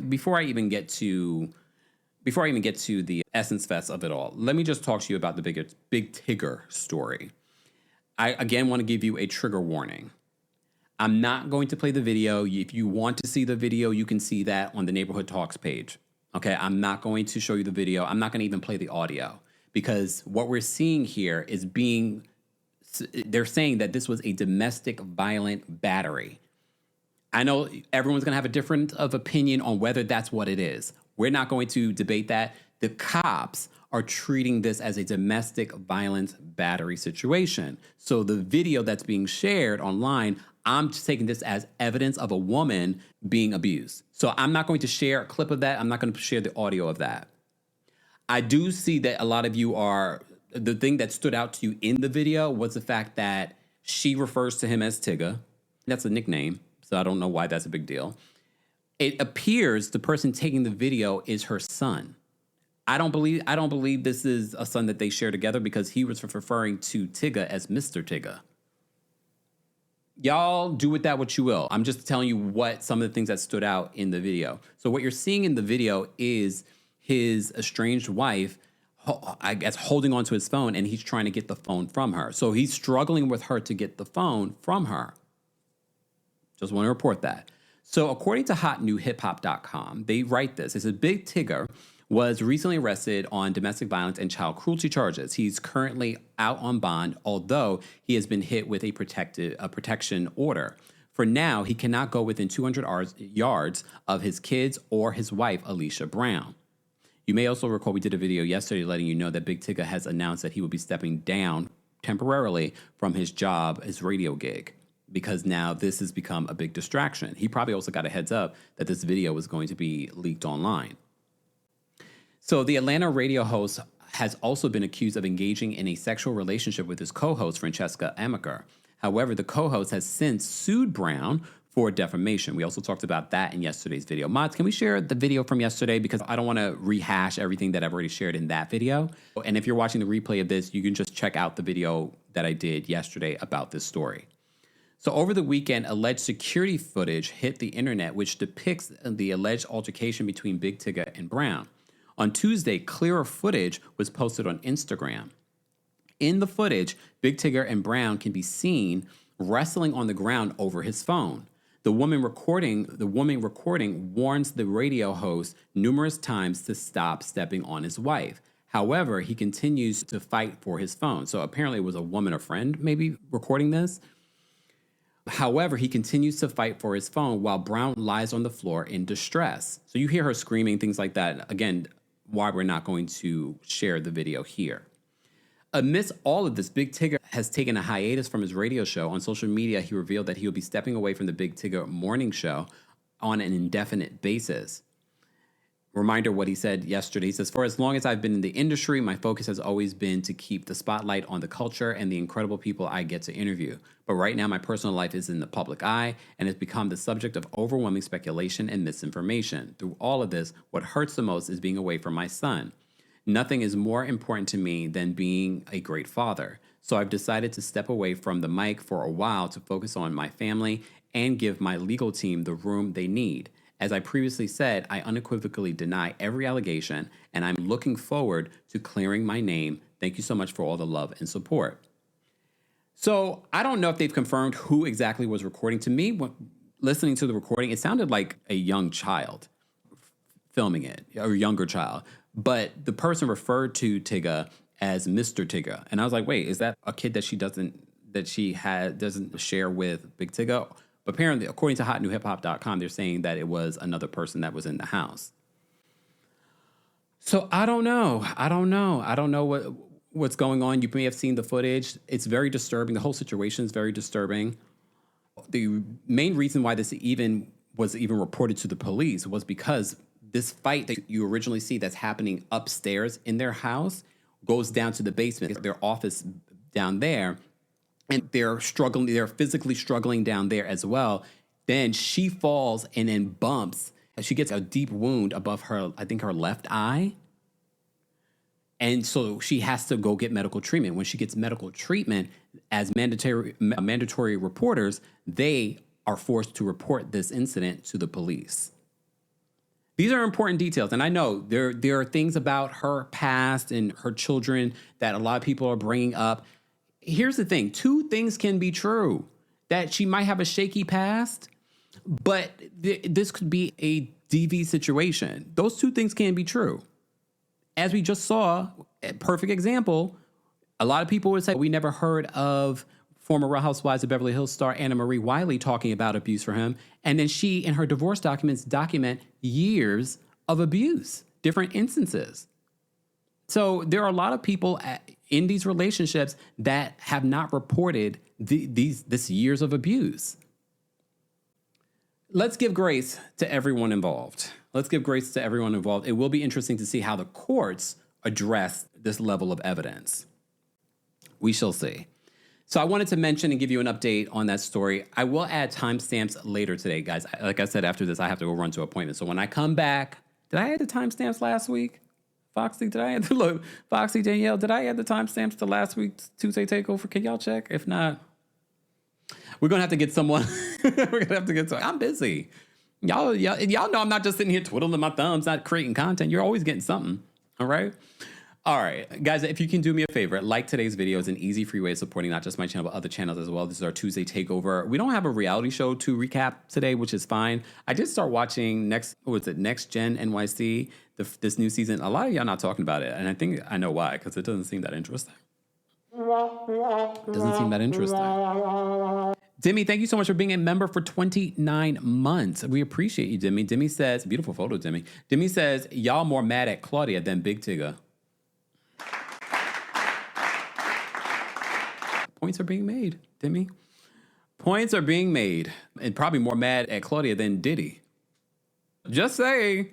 before I even get to the Essence Fest of it all, let me just talk to you about the Big Tigger story. I again want to give you a trigger warning. I'm not going to play the video. If you want to see the video, you can see that on the Neighborhood Talks page. Okay, I'm not going to show you the video. I'm not going to even play the audio because what we're seeing here is they're saying that this was a domestic violent battery. I know everyone's going to have a different of opinion on whether that's what it is. We're not going to debate that. The cops are treating this as a domestic violence battery situation. So the video that's being shared online, I'm just taking this as evidence of a woman being abused. So I'm not going to share a clip of that. I'm not going to share the audio of that. I do see that a lot of you are... The thing that stood out to you in the video was the fact that she refers to him as Tigger. That's a nickname, so I don't know why that's a big deal. It appears the person taking the video is her son. I don't believe this is a son that they share together because he was referring to Tigger as Mr. Tigger. Y'all do with that what you will. I'm just telling you what some of the things that stood out in the video. So what you're seeing in the video is his estranged wife, I guess, holding onto his phone, and he's trying to get the phone from her. So he's struggling with her to get the phone from her. Just want to report that. So according to hotnewhiphop.com, they write this. It says Big Tigger was recently arrested on domestic violence and child cruelty charges. He's currently out on bond, although he has been hit with a protection order. For now, he cannot go within 200 yards of his kids or his wife, Alicia Brown. You may also recall we did a video yesterday letting you know that Big Tigger has announced that he will be stepping down temporarily from his job, his radio gig, because now this has become a big distraction. He probably also got a heads up that this video was going to be leaked online. So the Atlanta radio host has also been accused of engaging in a sexual relationship with his co-host, Francesca Amaker. However, the co-host has since sued Brown for defamation. We also talked about that in yesterday's video. Mods, can we share the video from yesterday? Because I don't want to rehash everything that I've already shared in that video. And if you're watching the replay of this, you can just check out the video that I did yesterday about this story. So over the weekend, alleged security footage hit the internet, which depicts the alleged altercation between Big Tigger and Brown. On Tuesday, clearer footage was posted on Instagram. In the footage, Big Tigger and Brown can be seen wrestling on the ground over his phone. The woman recording warns the radio host numerous times to stop stepping on his wife. However, he continues to fight for his phone. So apparently it was a woman or friend maybe recording this. However, he continues to fight for his phone while Brown lies on the floor in distress. So you hear her screaming, things like that. Again, why we're not going to share the video here. Amidst all of this, Big Tigger has taken a hiatus from his radio show. On social media, he revealed that he will be stepping away from the Big Tigger morning show on an indefinite basis. Reminder what he said yesterday. He says, for as long as I've been in the industry, my focus has always been to keep the spotlight on the culture and the incredible people I get to interview. But right now, my personal life is in the public eye and has become the subject of overwhelming speculation and misinformation. Through all of this, what hurts the most is being away from my son. Nothing is more important to me than being a great father. So I've decided to step away from the mic for a while to focus on my family and give my legal team the room they need. As I previously said, I unequivocally deny every allegation, and I'm looking forward to clearing my name. Thank you so much for all the love and support. So I don't know if they've confirmed who exactly was recording. To me, listening to the recording, it sounded like a young child filming it, or a younger child. But the person referred to Tigger as Mr. Tigger. And I was like, wait, is that a kid that she doesn't share with Big Tigger? But apparently, according to hotnewhiphop.com, they're saying that it was another person that was in the house. So I don't know. I don't know what's going on. You may have seen the footage. It's very disturbing. The whole situation is very disturbing. The main reason why this was reported to the police was because this fight that you originally see that's happening upstairs in their house goes down to the basement, their office down there. And they're physically struggling down there as well. Then she falls and then bumps. She gets a deep wound above her, I think her left eye. And so she has to go get medical treatment. When she gets medical treatment, as mandatory reporters, they are forced to report this incident to the police. These are important details. And I know there are things about her past and her children that a lot of people are bringing up. Here's the thing. Two things can be true. That she might have a shaky past, but this could be a DV situation. Those two things can be true. As we just saw, a perfect example, a lot of people would say, we never heard of former Real Housewives of Beverly Hills star Anna Marie Wiley talking about abuse for him. And then she, in her divorce documents, document years of abuse, different instances. So there are a lot of people in these relationships that have not reported this years of abuse. Let's give grace to everyone involved. It will be interesting to see how the courts address this level of evidence. We shall see. So I wanted to mention and give you an update on that story. I will add timestamps later today, guys. Like I said, after this, I have to go run to an appointment. So when I come back, did I add the timestamps last week? Foxy, Foxy, Danielle, did I add the timestamps to last week's Tuesday Takeover? Can y'all check? If not, We're gonna have to get someone. We're gonna have to get someone. I'm busy. Y'all know I'm not just sitting here twiddling my thumbs, not creating content. You're always getting something. All right. All right, guys, if you can do me a favor, like today's video. Is an easy, free way of supporting not just my channel, but other channels as well. This is our Tuesday takeover. We don't have a reality show to recap today, which is fine. I did start watching Next Gen NYC, this new season. A lot of y'all not talking about it, and I think I know why, because it doesn't seem that interesting. Doesn't seem that interesting. Demi, thank you so much for being a member for 29 months. We appreciate you, Demi. Demi says, beautiful photo, Demi. Demi says, y'all more mad at Claudia than Big Tigger. Points are being made, Demi. Points are being made. And probably more mad at Claudia than Diddy. Just saying.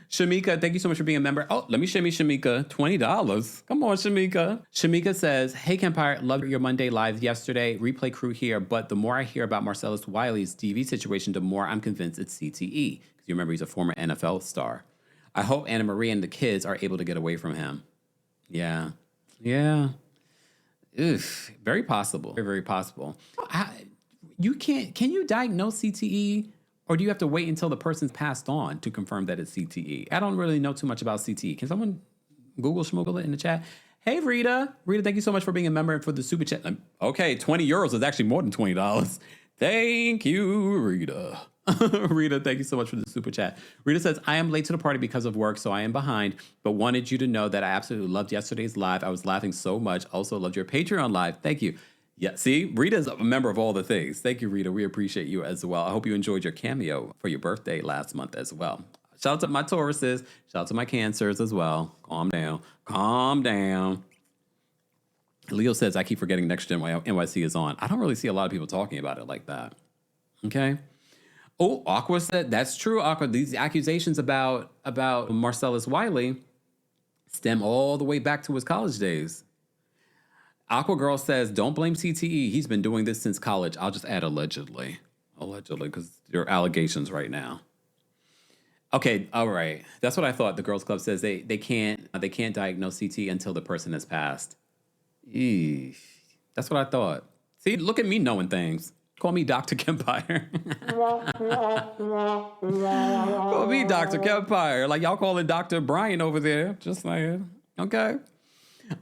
Shamika, thank you so much for being a member. Oh, let me shimmy Shamika. $20. Come on, Shamika. Shamika says, hey, Kempire, loved your Monday live yesterday. Replay crew here. But the more I hear about Marcellus Wiley's TV situation, the more I'm convinced it's CTE. Because you remember he's a former NFL star. I hope Anna Marie and the kids are able to get away from him. Yeah. Yeah. Oof, very possible. Very, very possible. Can you diagnose CTE, or do you have to wait until the person's passed on to confirm that it's CTE? I don't really know too much about CTE. Can someone Google schmoogle it in the chat? Hey, Rita. Rita, thank you so much for being a member and for the super chat. Okay, 20 euros is actually more than $20. Thank you, Rita. Rita, thank you so much for the super chat. Rita says, I am late to the party because of work, so I am behind, but wanted you to know that I absolutely loved yesterday's live. I was laughing so much. Also loved your Patreon live. Thank you. Yeah, see, Rita's a member of all the things. Thank you, Rita. We appreciate you as well. I hope you enjoyed your cameo for your birthday last month as well. Shout out to my Tauruses. Shout out to my Cancers as well. Calm down. Calm down. Leo says, I keep forgetting Next Gen NYC is on. I don't really see a lot of people talking about it like that. Okay. Oh, Aqua said, that's true, Aqua. These accusations about Marcellus Wiley stem all the way back to his college days. Aqua Girl says, don't blame CTE. He's been doing this since college. I'll just add allegedly. Allegedly, because there are allegations right now. Okay, all right. That's what I thought. The Girls Club says they can't diagnose CTE until the person has passed. Eesh. That's what I thought. See, look at me knowing things. Call me Dr. Kempire. Call me Dr. Kempire. Like y'all calling Dr. Brian over there. Just saying. Okay.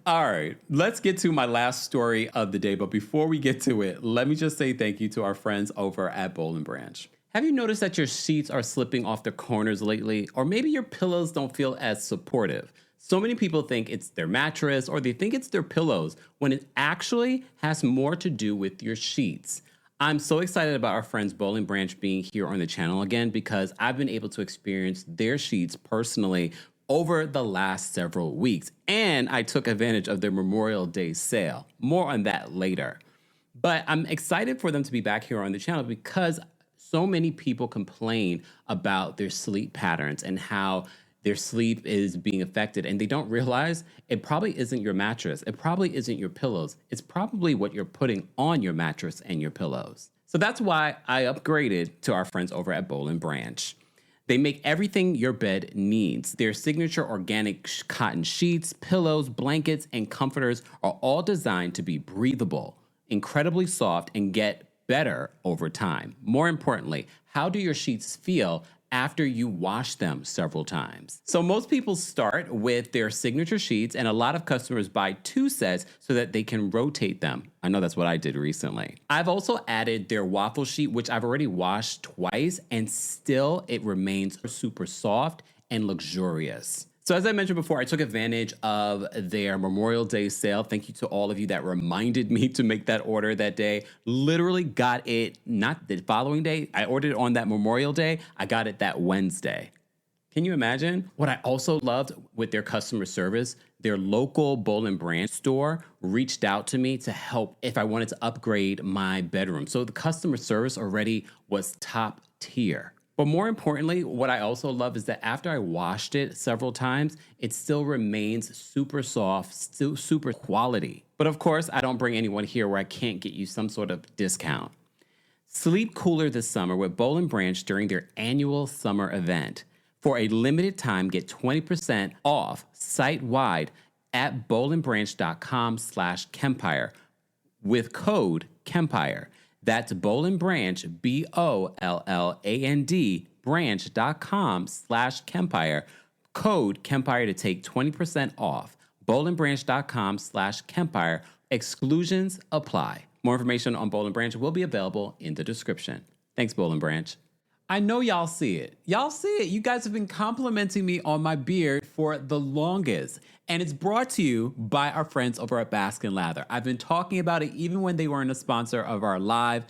All right. Let's get to my last story of the day. But before we get to it, let me just say thank you to our friends over at Boll & Branch. Have you noticed that your sheets are slipping off their corners lately? Or maybe your pillows don't feel as supportive? So many people think it's their mattress or they think it's their pillows when it actually has more to do with your sheets. I'm so excited about our friends Boll & Branch being here on the channel again because I've been able to experience their sheets personally over the last several weeks. And I took advantage of their Memorial Day sale. More on that later. But I'm excited for them to be back here on the channel because so many people complain about their sleep patterns and how their sleep is being affected, and they don't realize it probably isn't your mattress. It probably isn't your pillows. It's probably what you're putting on your mattress and your pillows. So that's why I upgraded to our friends over at Boll & Branch. They make everything your bed needs. Their signature organic cotton sheets, pillows, blankets, and comforters are all designed to be breathable, incredibly soft, and get better over time. More importantly, how do your sheets feel after you wash them several times? So most people start with their signature sheets, and a lot of customers buy 2 sets so that they can rotate them. I know that's what I did recently. I've also added their waffle sheet, which I've already washed twice, and still it remains super soft and luxurious. So as I mentioned before, I took advantage of their Memorial Day sale. Thank you to all of you that reminded me to make that order that day. Literally got it, not the following day. I ordered it on that Memorial Day. I got it that Wednesday. Can you imagine? What I also loved with their customer service, their local Boll & Branch store reached out to me to help if I wanted to upgrade my bedroom. So the customer service already was top tier. But more importantly, what I also love is that after I washed it several times, it still remains super soft, still super quality. But of course, I don't bring anyone here where I can't get you some sort of discount. Sleep cooler this summer with Boll & Branch during their annual summer event. For a limited time, get 20% off site-wide at bollandbranch.com/Kempire with code KEMPIRE. That's Boll and Branch, BOLLAND, branch.com/Kempire. Code Kempire to take 20% off. BollandBranch.com/Kempire. Exclusions apply. More information on Boll and Branch will be available in the description. Thanks, Boll and Branch. I know y'all see it. Y'all see it. You guys have been complimenting me on my beard for the longest. And it's brought to you by our friends over at Baskin Lather. I've been talking about it even when they weren't a sponsor of our live.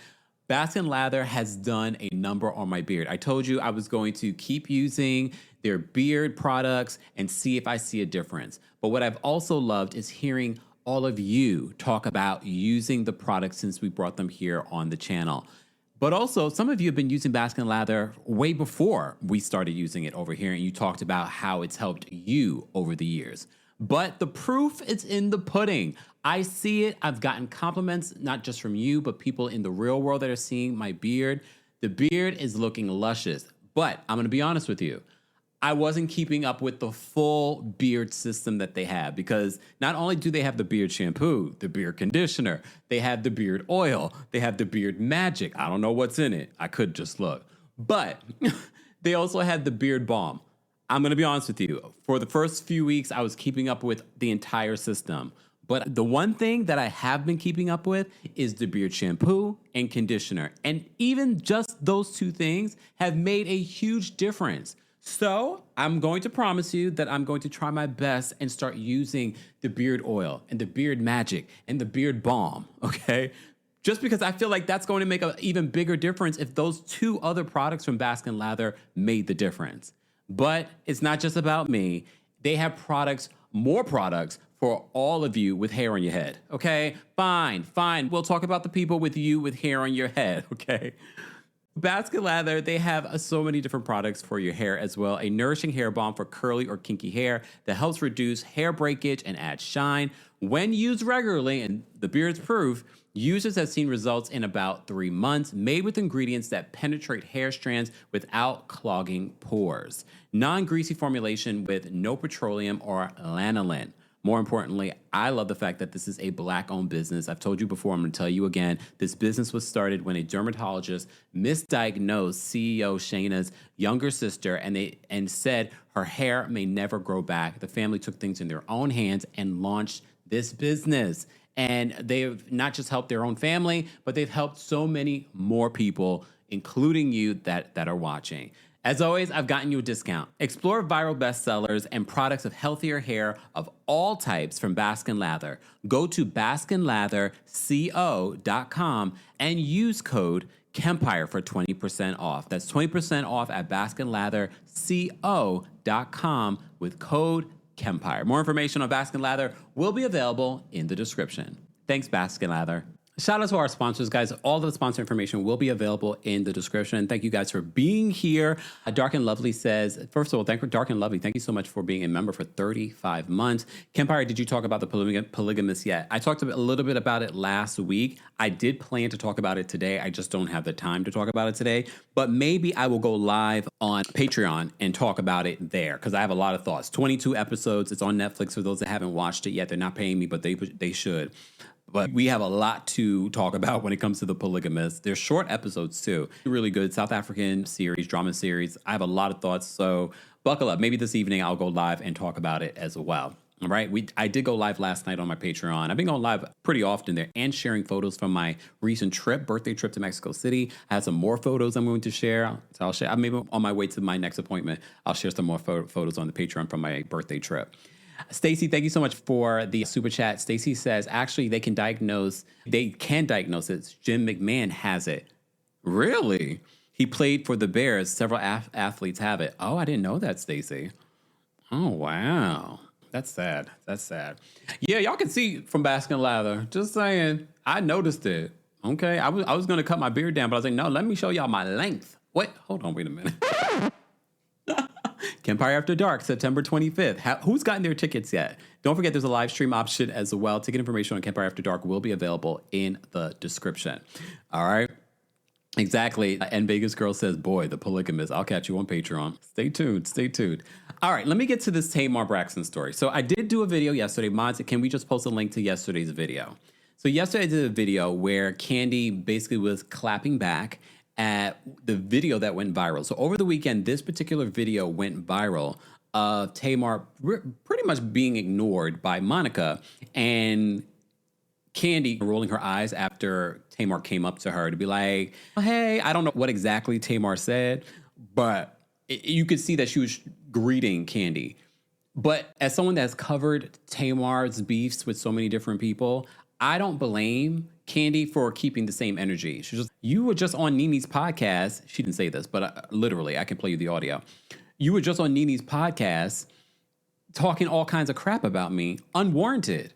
Baskin Lather has done a number on my beard. I told you I was going to keep using their beard products and see if I see a difference. But what I've also loved is hearing all of you talk about using the products since we brought them here on the channel. But also, some of you have been using Baskin Lather way before we started using it over here, and you talked about how it's helped you over the years. But the proof is in the pudding. I see it. I've gotten compliments, not just from you, but people in the real world that are seeing my beard. The beard is looking luscious. But I'm going to be honest with you. I wasn't keeping up with the full beard system that they have, because not only do they have the beard shampoo, the beard conditioner, they have the beard oil, they have the beard magic. I don't know what's in it. I could just look. But they also had the beard balm. I'm going to be honest with you. For the first few weeks, I was keeping up with the entire system. But the one thing that I have been keeping up with is the beard shampoo and conditioner. And even just those two things have made a huge difference. So I'm going to promise you that I'm going to try my best and start using the beard oil and the beard magic and the beard balm, okay? Just because I feel like that's going to make an even bigger difference if those two other products from Baskin Lather made the difference. But it's not just about me. They have products, more products for all of you with hair on your head, okay? Fine. We'll talk about the people with you with hair on your head, okay? Baskin Lather, they have so many different products for your hair as well. A nourishing hair balm for curly or kinky hair that helps reduce hair breakage and add shine. When used regularly, and the beard's proof, users have seen results in about 3 months, made with ingredients that penetrate hair strands without clogging pores. Non-greasy formulation with no petroleum or lanolin. More importantly, I love the fact that this is a Black-owned business. I've told you before, I'm going to tell you again. This business was started when a dermatologist misdiagnosed CEO Shayna's younger sister and said her hair may never grow back. The family took things in their own hands and launched this business. And they've not just helped their own family, but they've helped so many more people, including you that are watching. As always, I've gotten you a discount. Explore viral bestsellers and products of healthier hair of all types from Baskin Lather. Go to baskinlatherco.com and use code KEMPIRE for 20% off. That's 20% off at baskinlatherco.com with code KEMPIRE. More information on Baskin Lather will be available in the description. Thanks, Baskin Lather. Shout out to our sponsors, guys. All of the sponsor information will be available in the description. Thank you guys for being here. Dark and Lovely says, first of all, thank you, Dark and Lovely. Thank you so much for being a member for 35 months. Kempire, did you talk about the polygamous yet? I talked a little bit about it last week. I did plan to talk about it today. I just don't have the time to talk about it today. But maybe I will go live on Patreon and talk about it there, because I have a lot of thoughts. 22 episodes. It's on Netflix for those that haven't watched it yet. They're not paying me, but they should. But we have a lot to talk about when it comes to the polygamous. They're short episodes too. Really good South African series, drama series. I have a lot of thoughts, so buckle up. Maybe this evening I'll go live and talk about it as well. All right. I did go live last night on my Patreon. I've been going live pretty often there and sharing photos from my recent birthday trip to Mexico City. I have some more photos I'm going to share. So I'll share. Maybe on my way to my next appointment, I'll share some more photos on the Patreon from my birthday trip. Stacy, thank you so much for the super chat. Stacy says, actually, they can diagnose it. Jim McMahon has it. Really? He played for the Bears. Several athletes have it. Oh, I didn't know that, Stacy. Oh, wow. That's sad. Yeah, y'all can see from Baskin Lather. Just saying. I noticed it. Okay. I was going to cut my beard down, but I was like, no, let me show y'all my length. Wait, hold on. Wait a minute. Kempire After Dark, September 25th. Who's gotten their tickets yet? Don't forget there's a live stream option as well. Ticket information on Kempire After Dark will be available in the description. All right. Exactly. And Vegas Girl says, boy, the polygamous. I'll catch you on Patreon. Stay tuned. All right, let me get to this Tamar Braxton story. So I did do a video yesterday. Mods, can we just post a link to yesterday's video? So yesterday I did a video where Kandi basically was clapping back at the video that went viral. So over the weekend, this particular video went viral of Tamar pretty much being ignored by Monica and Kandi rolling her eyes after Tamar came up to her to be like, hey, I don't know what exactly Tamar said, but you could see that she was greeting Kandi. But as someone that's covered Tamar's beefs with so many different people, I don't blame Kandi for keeping the same energy. She's just, you were just on Nene's podcast. She didn't say this, but literally, I can play you the audio. You were just on Nene's podcast talking all kinds of crap about me, unwarranted.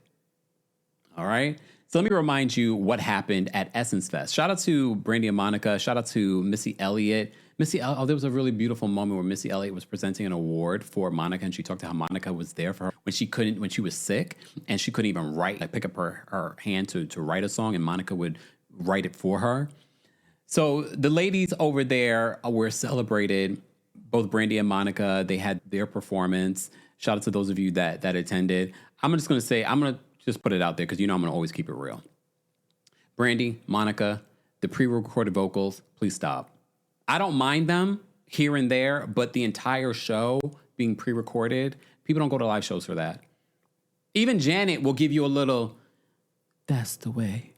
All right. So let me remind you what happened at Essence Fest. Shout out to Brandy and Monica. Shout out to Missy Elliott. There was a really beautiful moment where Missy Elliott was presenting an award for Monica, and she talked to how Monica was there for her when she was sick and she couldn't even write, like pick up her hand to write a song, and Monica would write it for her. So the ladies over there were celebrated, both Brandy and Monica. They had their performance. Shout out to those of you that attended. I'm going to just put it out there because I'm going to always keep it real. Brandy, Monica, the pre-recorded vocals, please stop. I don't mind them here and there, but the entire show being pre-recorded, people don't go to live shows for that. Even Janet will give you a little, that's the way,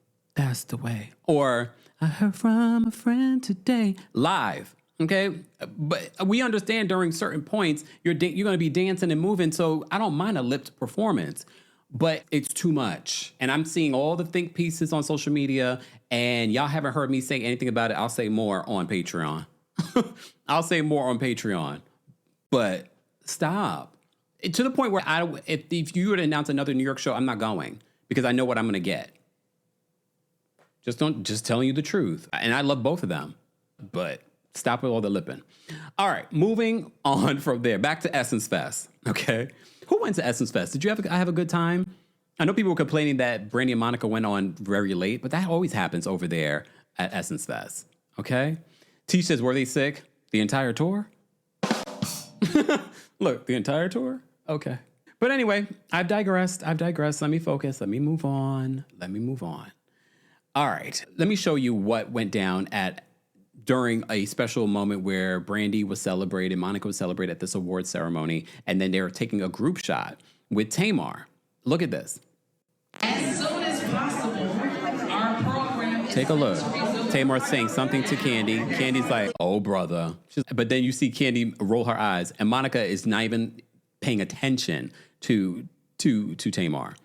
or I heard from a friend today, live, okay? But we understand during certain points, you're going to be dancing and moving, so I don't mind a lipped performance. But it's too much. And I'm seeing all the think pieces on social media, and y'all haven't heard me say anything about it. I'll say more on Patreon. But stop. To the point where if you were to announce another New York show, I'm not going because I know what I'm going to get. Just telling you the truth. And I love both of them, but stop with all the lipping. All right, moving on from there. Back to Essence Fest, okay? Who went to Essence Fest? Did you have a good time? I know people were complaining that Brandy and Monica went on very late, but that always happens over there at Essence Fest, okay? T says, were they sick? The entire tour? Look, the entire tour? Okay. But anyway, I've digressed. Let me focus. Let me move on. All right. Let me show you what went down during a special moment where Brandy was celebrated, Monica was celebrated at this award ceremony, and then they were taking a group shot with Tamar. Look at this. As soon as possible, our program is Take a look. Tamar saying something to Kandi. Kandi's like, oh, brother. But then you see Kandi roll her eyes, and Monica is not even paying attention to Tamar.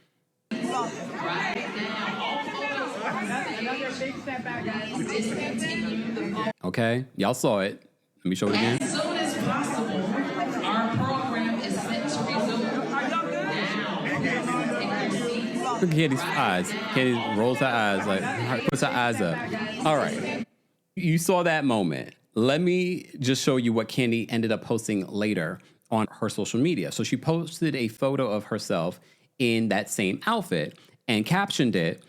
Okay, y'all saw it. Let me show it again. As soon as possible, our program is set to resume now. Look at Kandi's eyes. Kandi rolls her eyes, puts her eyes up. All right, you saw that moment. Let me just show you what Kandi ended up posting later on her social media. So she posted a photo of herself in that same outfit and captioned it,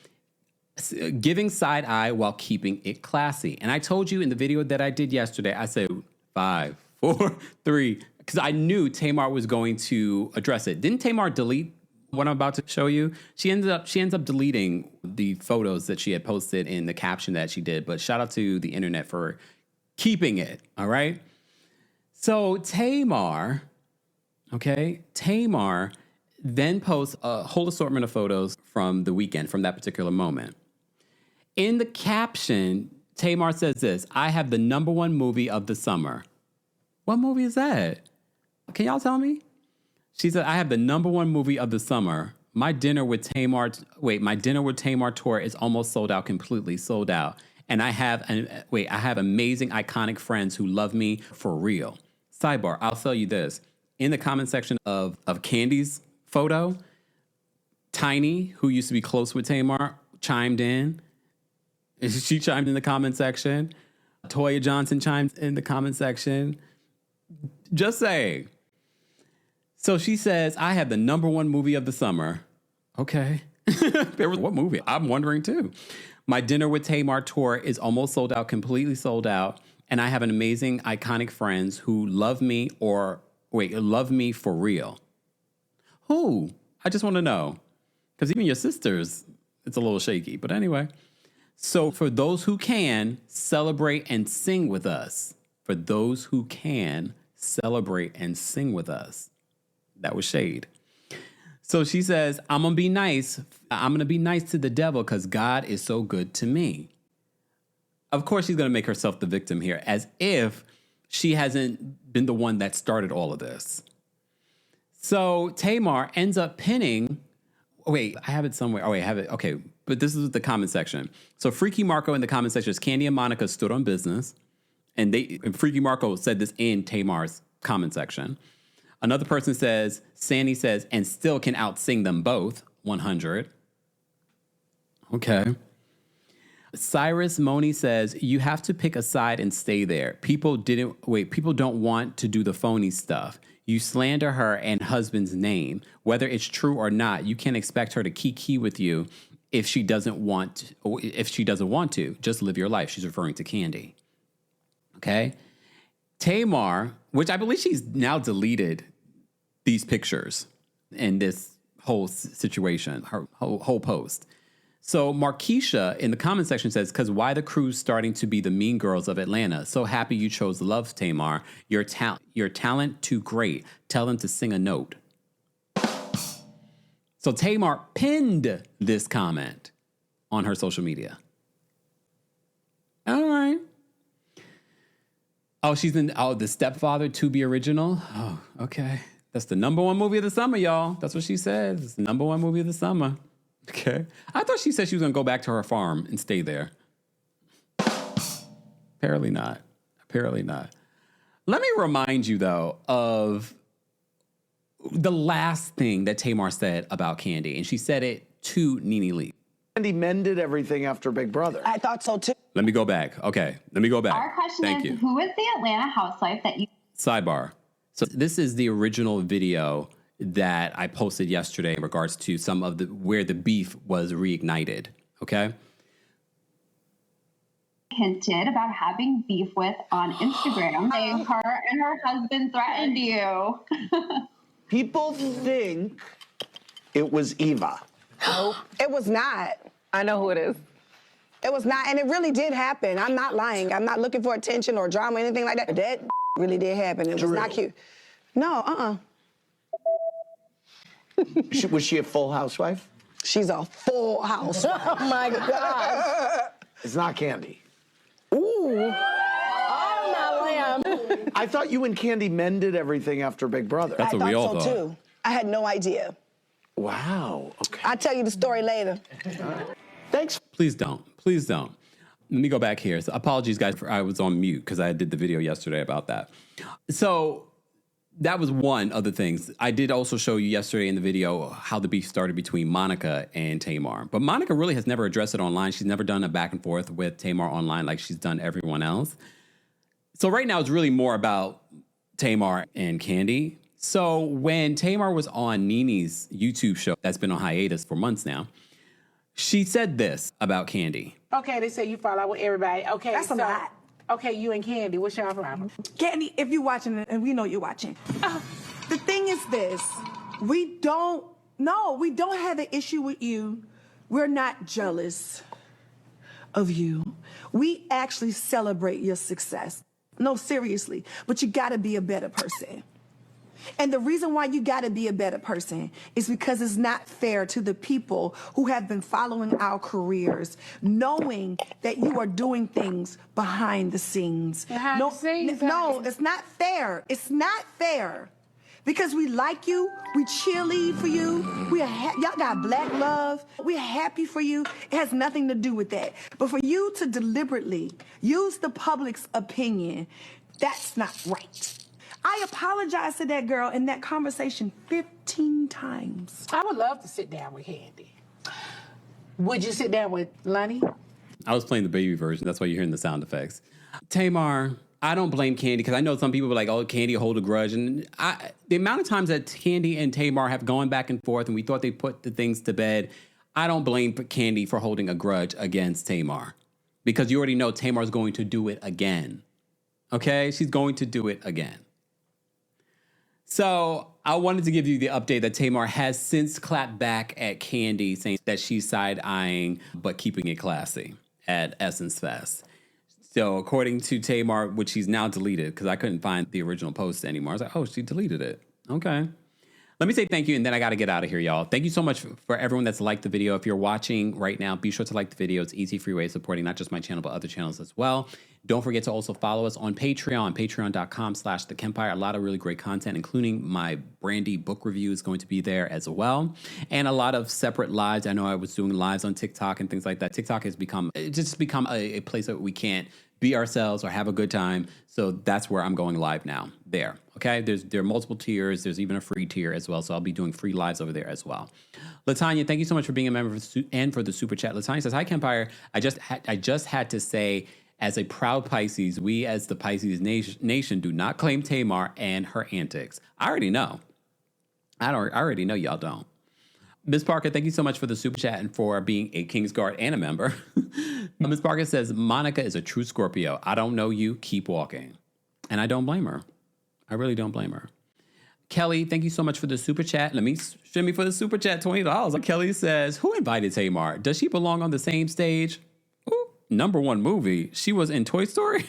giving side eye while keeping it classy. And I told you in the video that I did yesterday, I said 5, 4, 3, because I knew Tamar was going to address it. Didn't Tamar delete what I'm about to show you? She ends up deleting the photos that she had posted in the caption that she did. But shout out to the internet for keeping it. All right. So Tamar then posts a whole assortment of photos from the weekend, from that particular moment. In the caption, Tamar says this: I have the #1 movie of the summer. What movie is that? Can y'all tell me? She said, I have the #1 movie of the summer. My dinner with Tamar tour is almost sold out, completely sold out. And I have amazing, iconic friends who love me for real. Sidebar, I'll tell you this. In the comment section of Kandi's photo, Tiny, who used to be close with Tamar, chimed in. She chimed in the comment section. Toya Johnson chimed in the comment section. Just saying. So she says, I have the #1 movie of the summer. Okay. What movie? I'm wondering too. My dinner with Tamar tour is almost sold out, completely sold out. And I have an amazing, iconic friends who love me for real. Who? I just want to know. Because even your sisters it's a little shaky. But anyway, so for those who can, celebrate and sing with us. For those who can, celebrate and sing with us. That was shade. So she says, I'm going to be nice. I'm going to be nice to the devil because God is so good to me. Of course, she's going to make herself the victim here, as if she hasn't been the one that started all of this. So Tamar ends up pinning. Wait, I have it somewhere. Oh, wait, I have it. Okay, but this is the comment section. So Freaky Marco in the comment section is Kandi and Monica stood on business. And Freaky Marco said this in Tamar's comment section. Another person says, Sandy says, and still can outsing them both, 100. Okay. Cyrus Moni says, you have to pick a side and stay there. People don't want to do the phony stuff. You slander her and husband's name. Whether it's true or not, you can't expect her to kiki with you if she doesn't want to. Just live your life. She's referring to Kandi. Okay. Tamar, which I believe she's now deleted these pictures in this whole situation, her whole post. So Markeisha in the comment section says, because why the crew's starting to be the mean girls of Atlanta? So happy you chose love, Tamar. Your talent too great. Tell them to sing a note. So Tamar pinned this comment on her social media. All right. Oh, she's in The Stepfather to be original. Oh, okay. That's the #1 movie of the summer, y'all. That's what she said. It's the #1 movie of the summer. Okay. I thought she said she was going to go back to her farm and stay there. Apparently not. Apparently not. Let me remind you, though, of the last thing that Tamar said about Kandi. And she said it to Nene Lee. Kandi mended everything after Big Brother. I thought so, too. Let me go back. Okay. Let me go back. Our question Thank is, you. who is the Atlanta housewife that you... Sidebar. So this is the original video that I posted yesterday in regards to some of where the beef was reignited. Okay. hinted about having beef with on Instagram, saying her and her husband threatened you. People think it was Eva. No, it was not. I know who it is. It was not, and it really did happen. I'm not lying. I'm not looking for attention or drama or anything like that. That really did happen. It was not cute. No, Was she a full housewife? She's a full house. Oh, my God. It's not Kandi. Ooh. Oh, my lamb. I thought you and Kandi mended everything after Big Brother. That's what we all I thought so, too. I had no idea. Wow. Okay. I'll tell you the story later. Thanks. Please don't. Please don't. Let me go back here. So apologies, guys, I was on mute because I did the video yesterday about that. So that was one of the things. I did also show you yesterday in the video how the beef started between Monica and Tamar. But Monica really has never addressed it online. She's never done a back and forth with Tamar online like she's done everyone else. So right now it's really more about Tamar and Kandi. So when Tamar was on Nene's YouTube show that's been on hiatus for months now, she said this about Kandi. Okay, they say you fall out with everybody. Okay, That's a lot. Okay, you and Kandi, what's your problem? Kandi, if you're watching it, and we know you're watching, the thing is this: we don't have an issue with you. We're not jealous of you. We actually celebrate your success. No, seriously, but you got to be a better person. And the reason why you got to be a better person is because it's not fair to the people who have been following our careers, knowing that you are doing things behind the scenes. No, it's not fair. It's not fair. Because we like you, we cheerlead for you, y'all got black love, we're happy for you. It has nothing to do with that. But for you to deliberately use the public's opinion, that's not right. I apologized to that girl in that conversation 15 times. I would love to sit down with Kandi. Would you sit down with Lonnie? I was playing the baby version. That's why you're hearing the sound effects. Tamar, I don't blame Kandi because I know some people were like, oh, Kandi hold a grudge. And the amount of times that Kandi and Tamar have gone back and forth and we thought they put the things to bed, I don't blame Kandi for holding a grudge against Tamar because you already know Tamar's going to do it again. Okay? She's going to do it again. So I wanted to give you the update that Tamar has since clapped back at Kandi, saying that she's side-eyeing but keeping it classy at Essence Fest. So according to Tamar, which she's now deleted because I couldn't find the original post anymore. I was like, oh, she deleted it. Okay. Let me say thank you, and then I got to get out of here, y'all. Thank you so much for everyone that's liked the video. If you're watching right now, be sure to like the video. It's easy, free way of supporting not just my channel, but other channels as well. Don't forget to also follow us on Patreon, patreon.com/TheKempire. A lot of really great content, including my Brandy book review is going to be there as well. And a lot of separate lives. I know I was doing lives on TikTok and things like that. TikTok has become a place that we can't be ourselves or have a good time. So that's where I'm going live now. There. Okay. There are multiple tiers. There's even a free tier as well. So I'll be doing free lives over there as well. Latanya, thank you so much for being a member and for the super chat. Latanya says, hi, Kempire. I just had to say, as a proud Pisces, we as the Pisces nation do not claim Tamar and her antics. I already know. I already know y'all don't. Ms. Parker, thank you so much for the super chat and for being a Kingsguard and a member. Ms. Parker says, Monica is a true Scorpio. I don't know you. Keep walking. And I don't blame her. I really don't blame her. Kelly, thank you so much for the super chat. Let me shimmy for the super chat, $20. Kelly says, who invited Tamar? Does she belong on the same stage? Ooh, #1 movie. She was in Toy Story.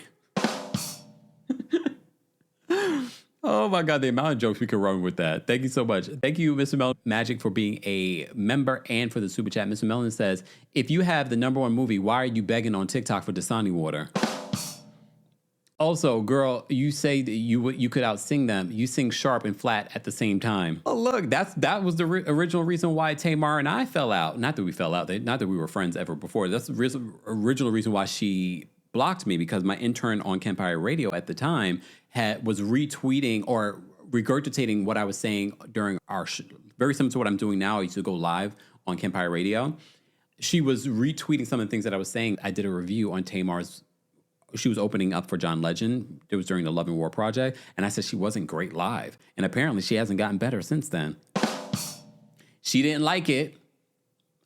Oh my God, the amount of jokes we could run with that. Thank you so much. Thank you, Mr. Melon Magic, for being a member and for the super chat. Mr. Melon says, if you have the #1 movie, why are you begging on TikTok for Dasani water? Also, girl, you say that you could out-sing them. You sing sharp and flat at the same time. Oh, look, that was the original reason why Tamar and I fell out. Not that we fell out. Not that we were friends ever before. That's the original reason why she blocked me, because my intern on Kempire Radio at the time was retweeting or regurgitating what I was saying during our very similar to what I'm doing now. I used to go live on Kempire Radio. She was retweeting some of the things that I was saying. I did a review on Tamar's. She was opening up for John Legend. It was during the Love and War Project. And I said she wasn't great live. And apparently she hasn't gotten better since then. She didn't like it.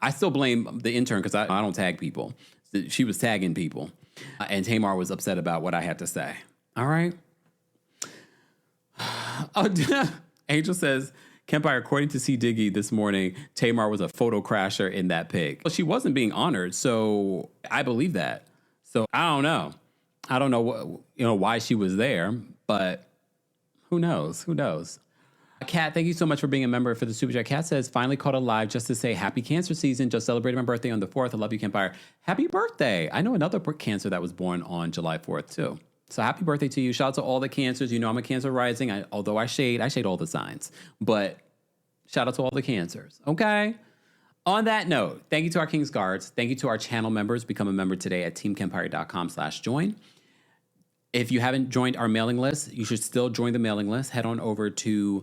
I still blame the intern because I don't tag people. She was tagging people. And Tamar was upset about what I had to say. All right. Angel says, Kempire, according to C. Diggy this morning, Tamar was a photo crasher in that pig. Well, she wasn't being honored, so I believe that. So I don't know. I don't know why she was there, but who knows? Who knows? Kat, thank you so much for being a member for the Super Chat. Kat says, finally caught a live just to say happy cancer season. Just celebrated my birthday on the 4th. I love you, Kempire. Happy birthday. I know another cancer that was born on July 4th, too. So happy birthday to you. Shout out to all the cancers. You know I'm a Cancer rising. Although I shade all the signs. But shout out to all the cancers. Okay? On that note, thank you to our King's Guards. Thank you to our channel members. Become a member today at teamkempire.com/join. If you haven't joined our mailing list, you should still join the mailing list. Head on over to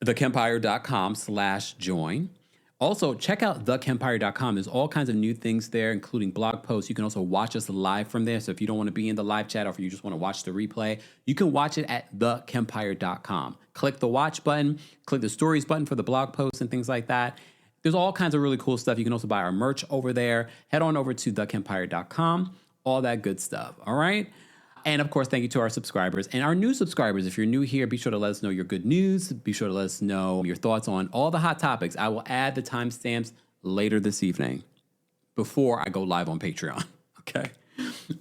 thekempire.com/join. Also, check out thekempire.com. There's all kinds of new things there, including blog posts. You can also watch us live from there. So if you don't want to be in the live chat or if you just want to watch the replay, you can watch it at thekempire.com. Click the watch button, click the stories button for the blog posts and things like that. There's all kinds of really cool stuff. You can also buy our merch over there. Head on over to thekempire.com. All that good stuff. All right? And of course, thank you to our subscribers and our new subscribers. If you're new here, be sure to let us know your good news. Be sure to let us know your thoughts on all the hot topics. I will add the timestamps later this evening before I go live on Patreon. Okay.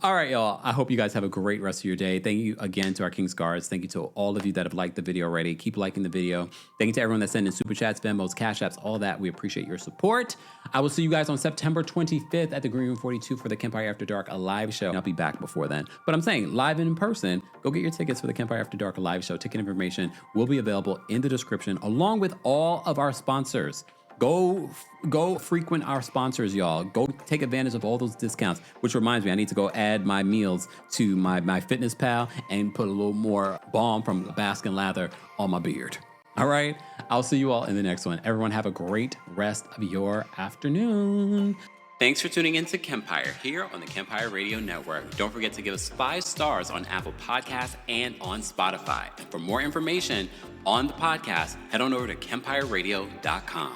All right, y'all. I hope you guys have a great rest of your day. Thank you again to our King's Guards. Thank you to all of you that have liked the video already. Keep liking the video. Thank you to everyone that sent in super chats, Venmos, Cash Apps, all that. We appreciate your support. I will see you guys on September 25th at the Green Room 42 for the Kempire After Dark, a live show. I'll be back before then. But I'm saying live and in person, go get your tickets for the Kempire After Dark, a live show. Ticket information will be available in the description along with all of our sponsors. Go frequent our sponsors, y'all. Go take advantage of all those discounts, which reminds me, I need to go add my meals to my Fitness Pal and put a little more balm from Baskin Lather on my beard. All right. I'll see you all in the next one. Everyone have a great rest of your afternoon. Thanks for tuning in to Kempire here on the Kempire Radio Network. Don't forget to give us 5 stars on Apple Podcasts and on Spotify. And for more information on the podcast, head on over to KempireRadio.com.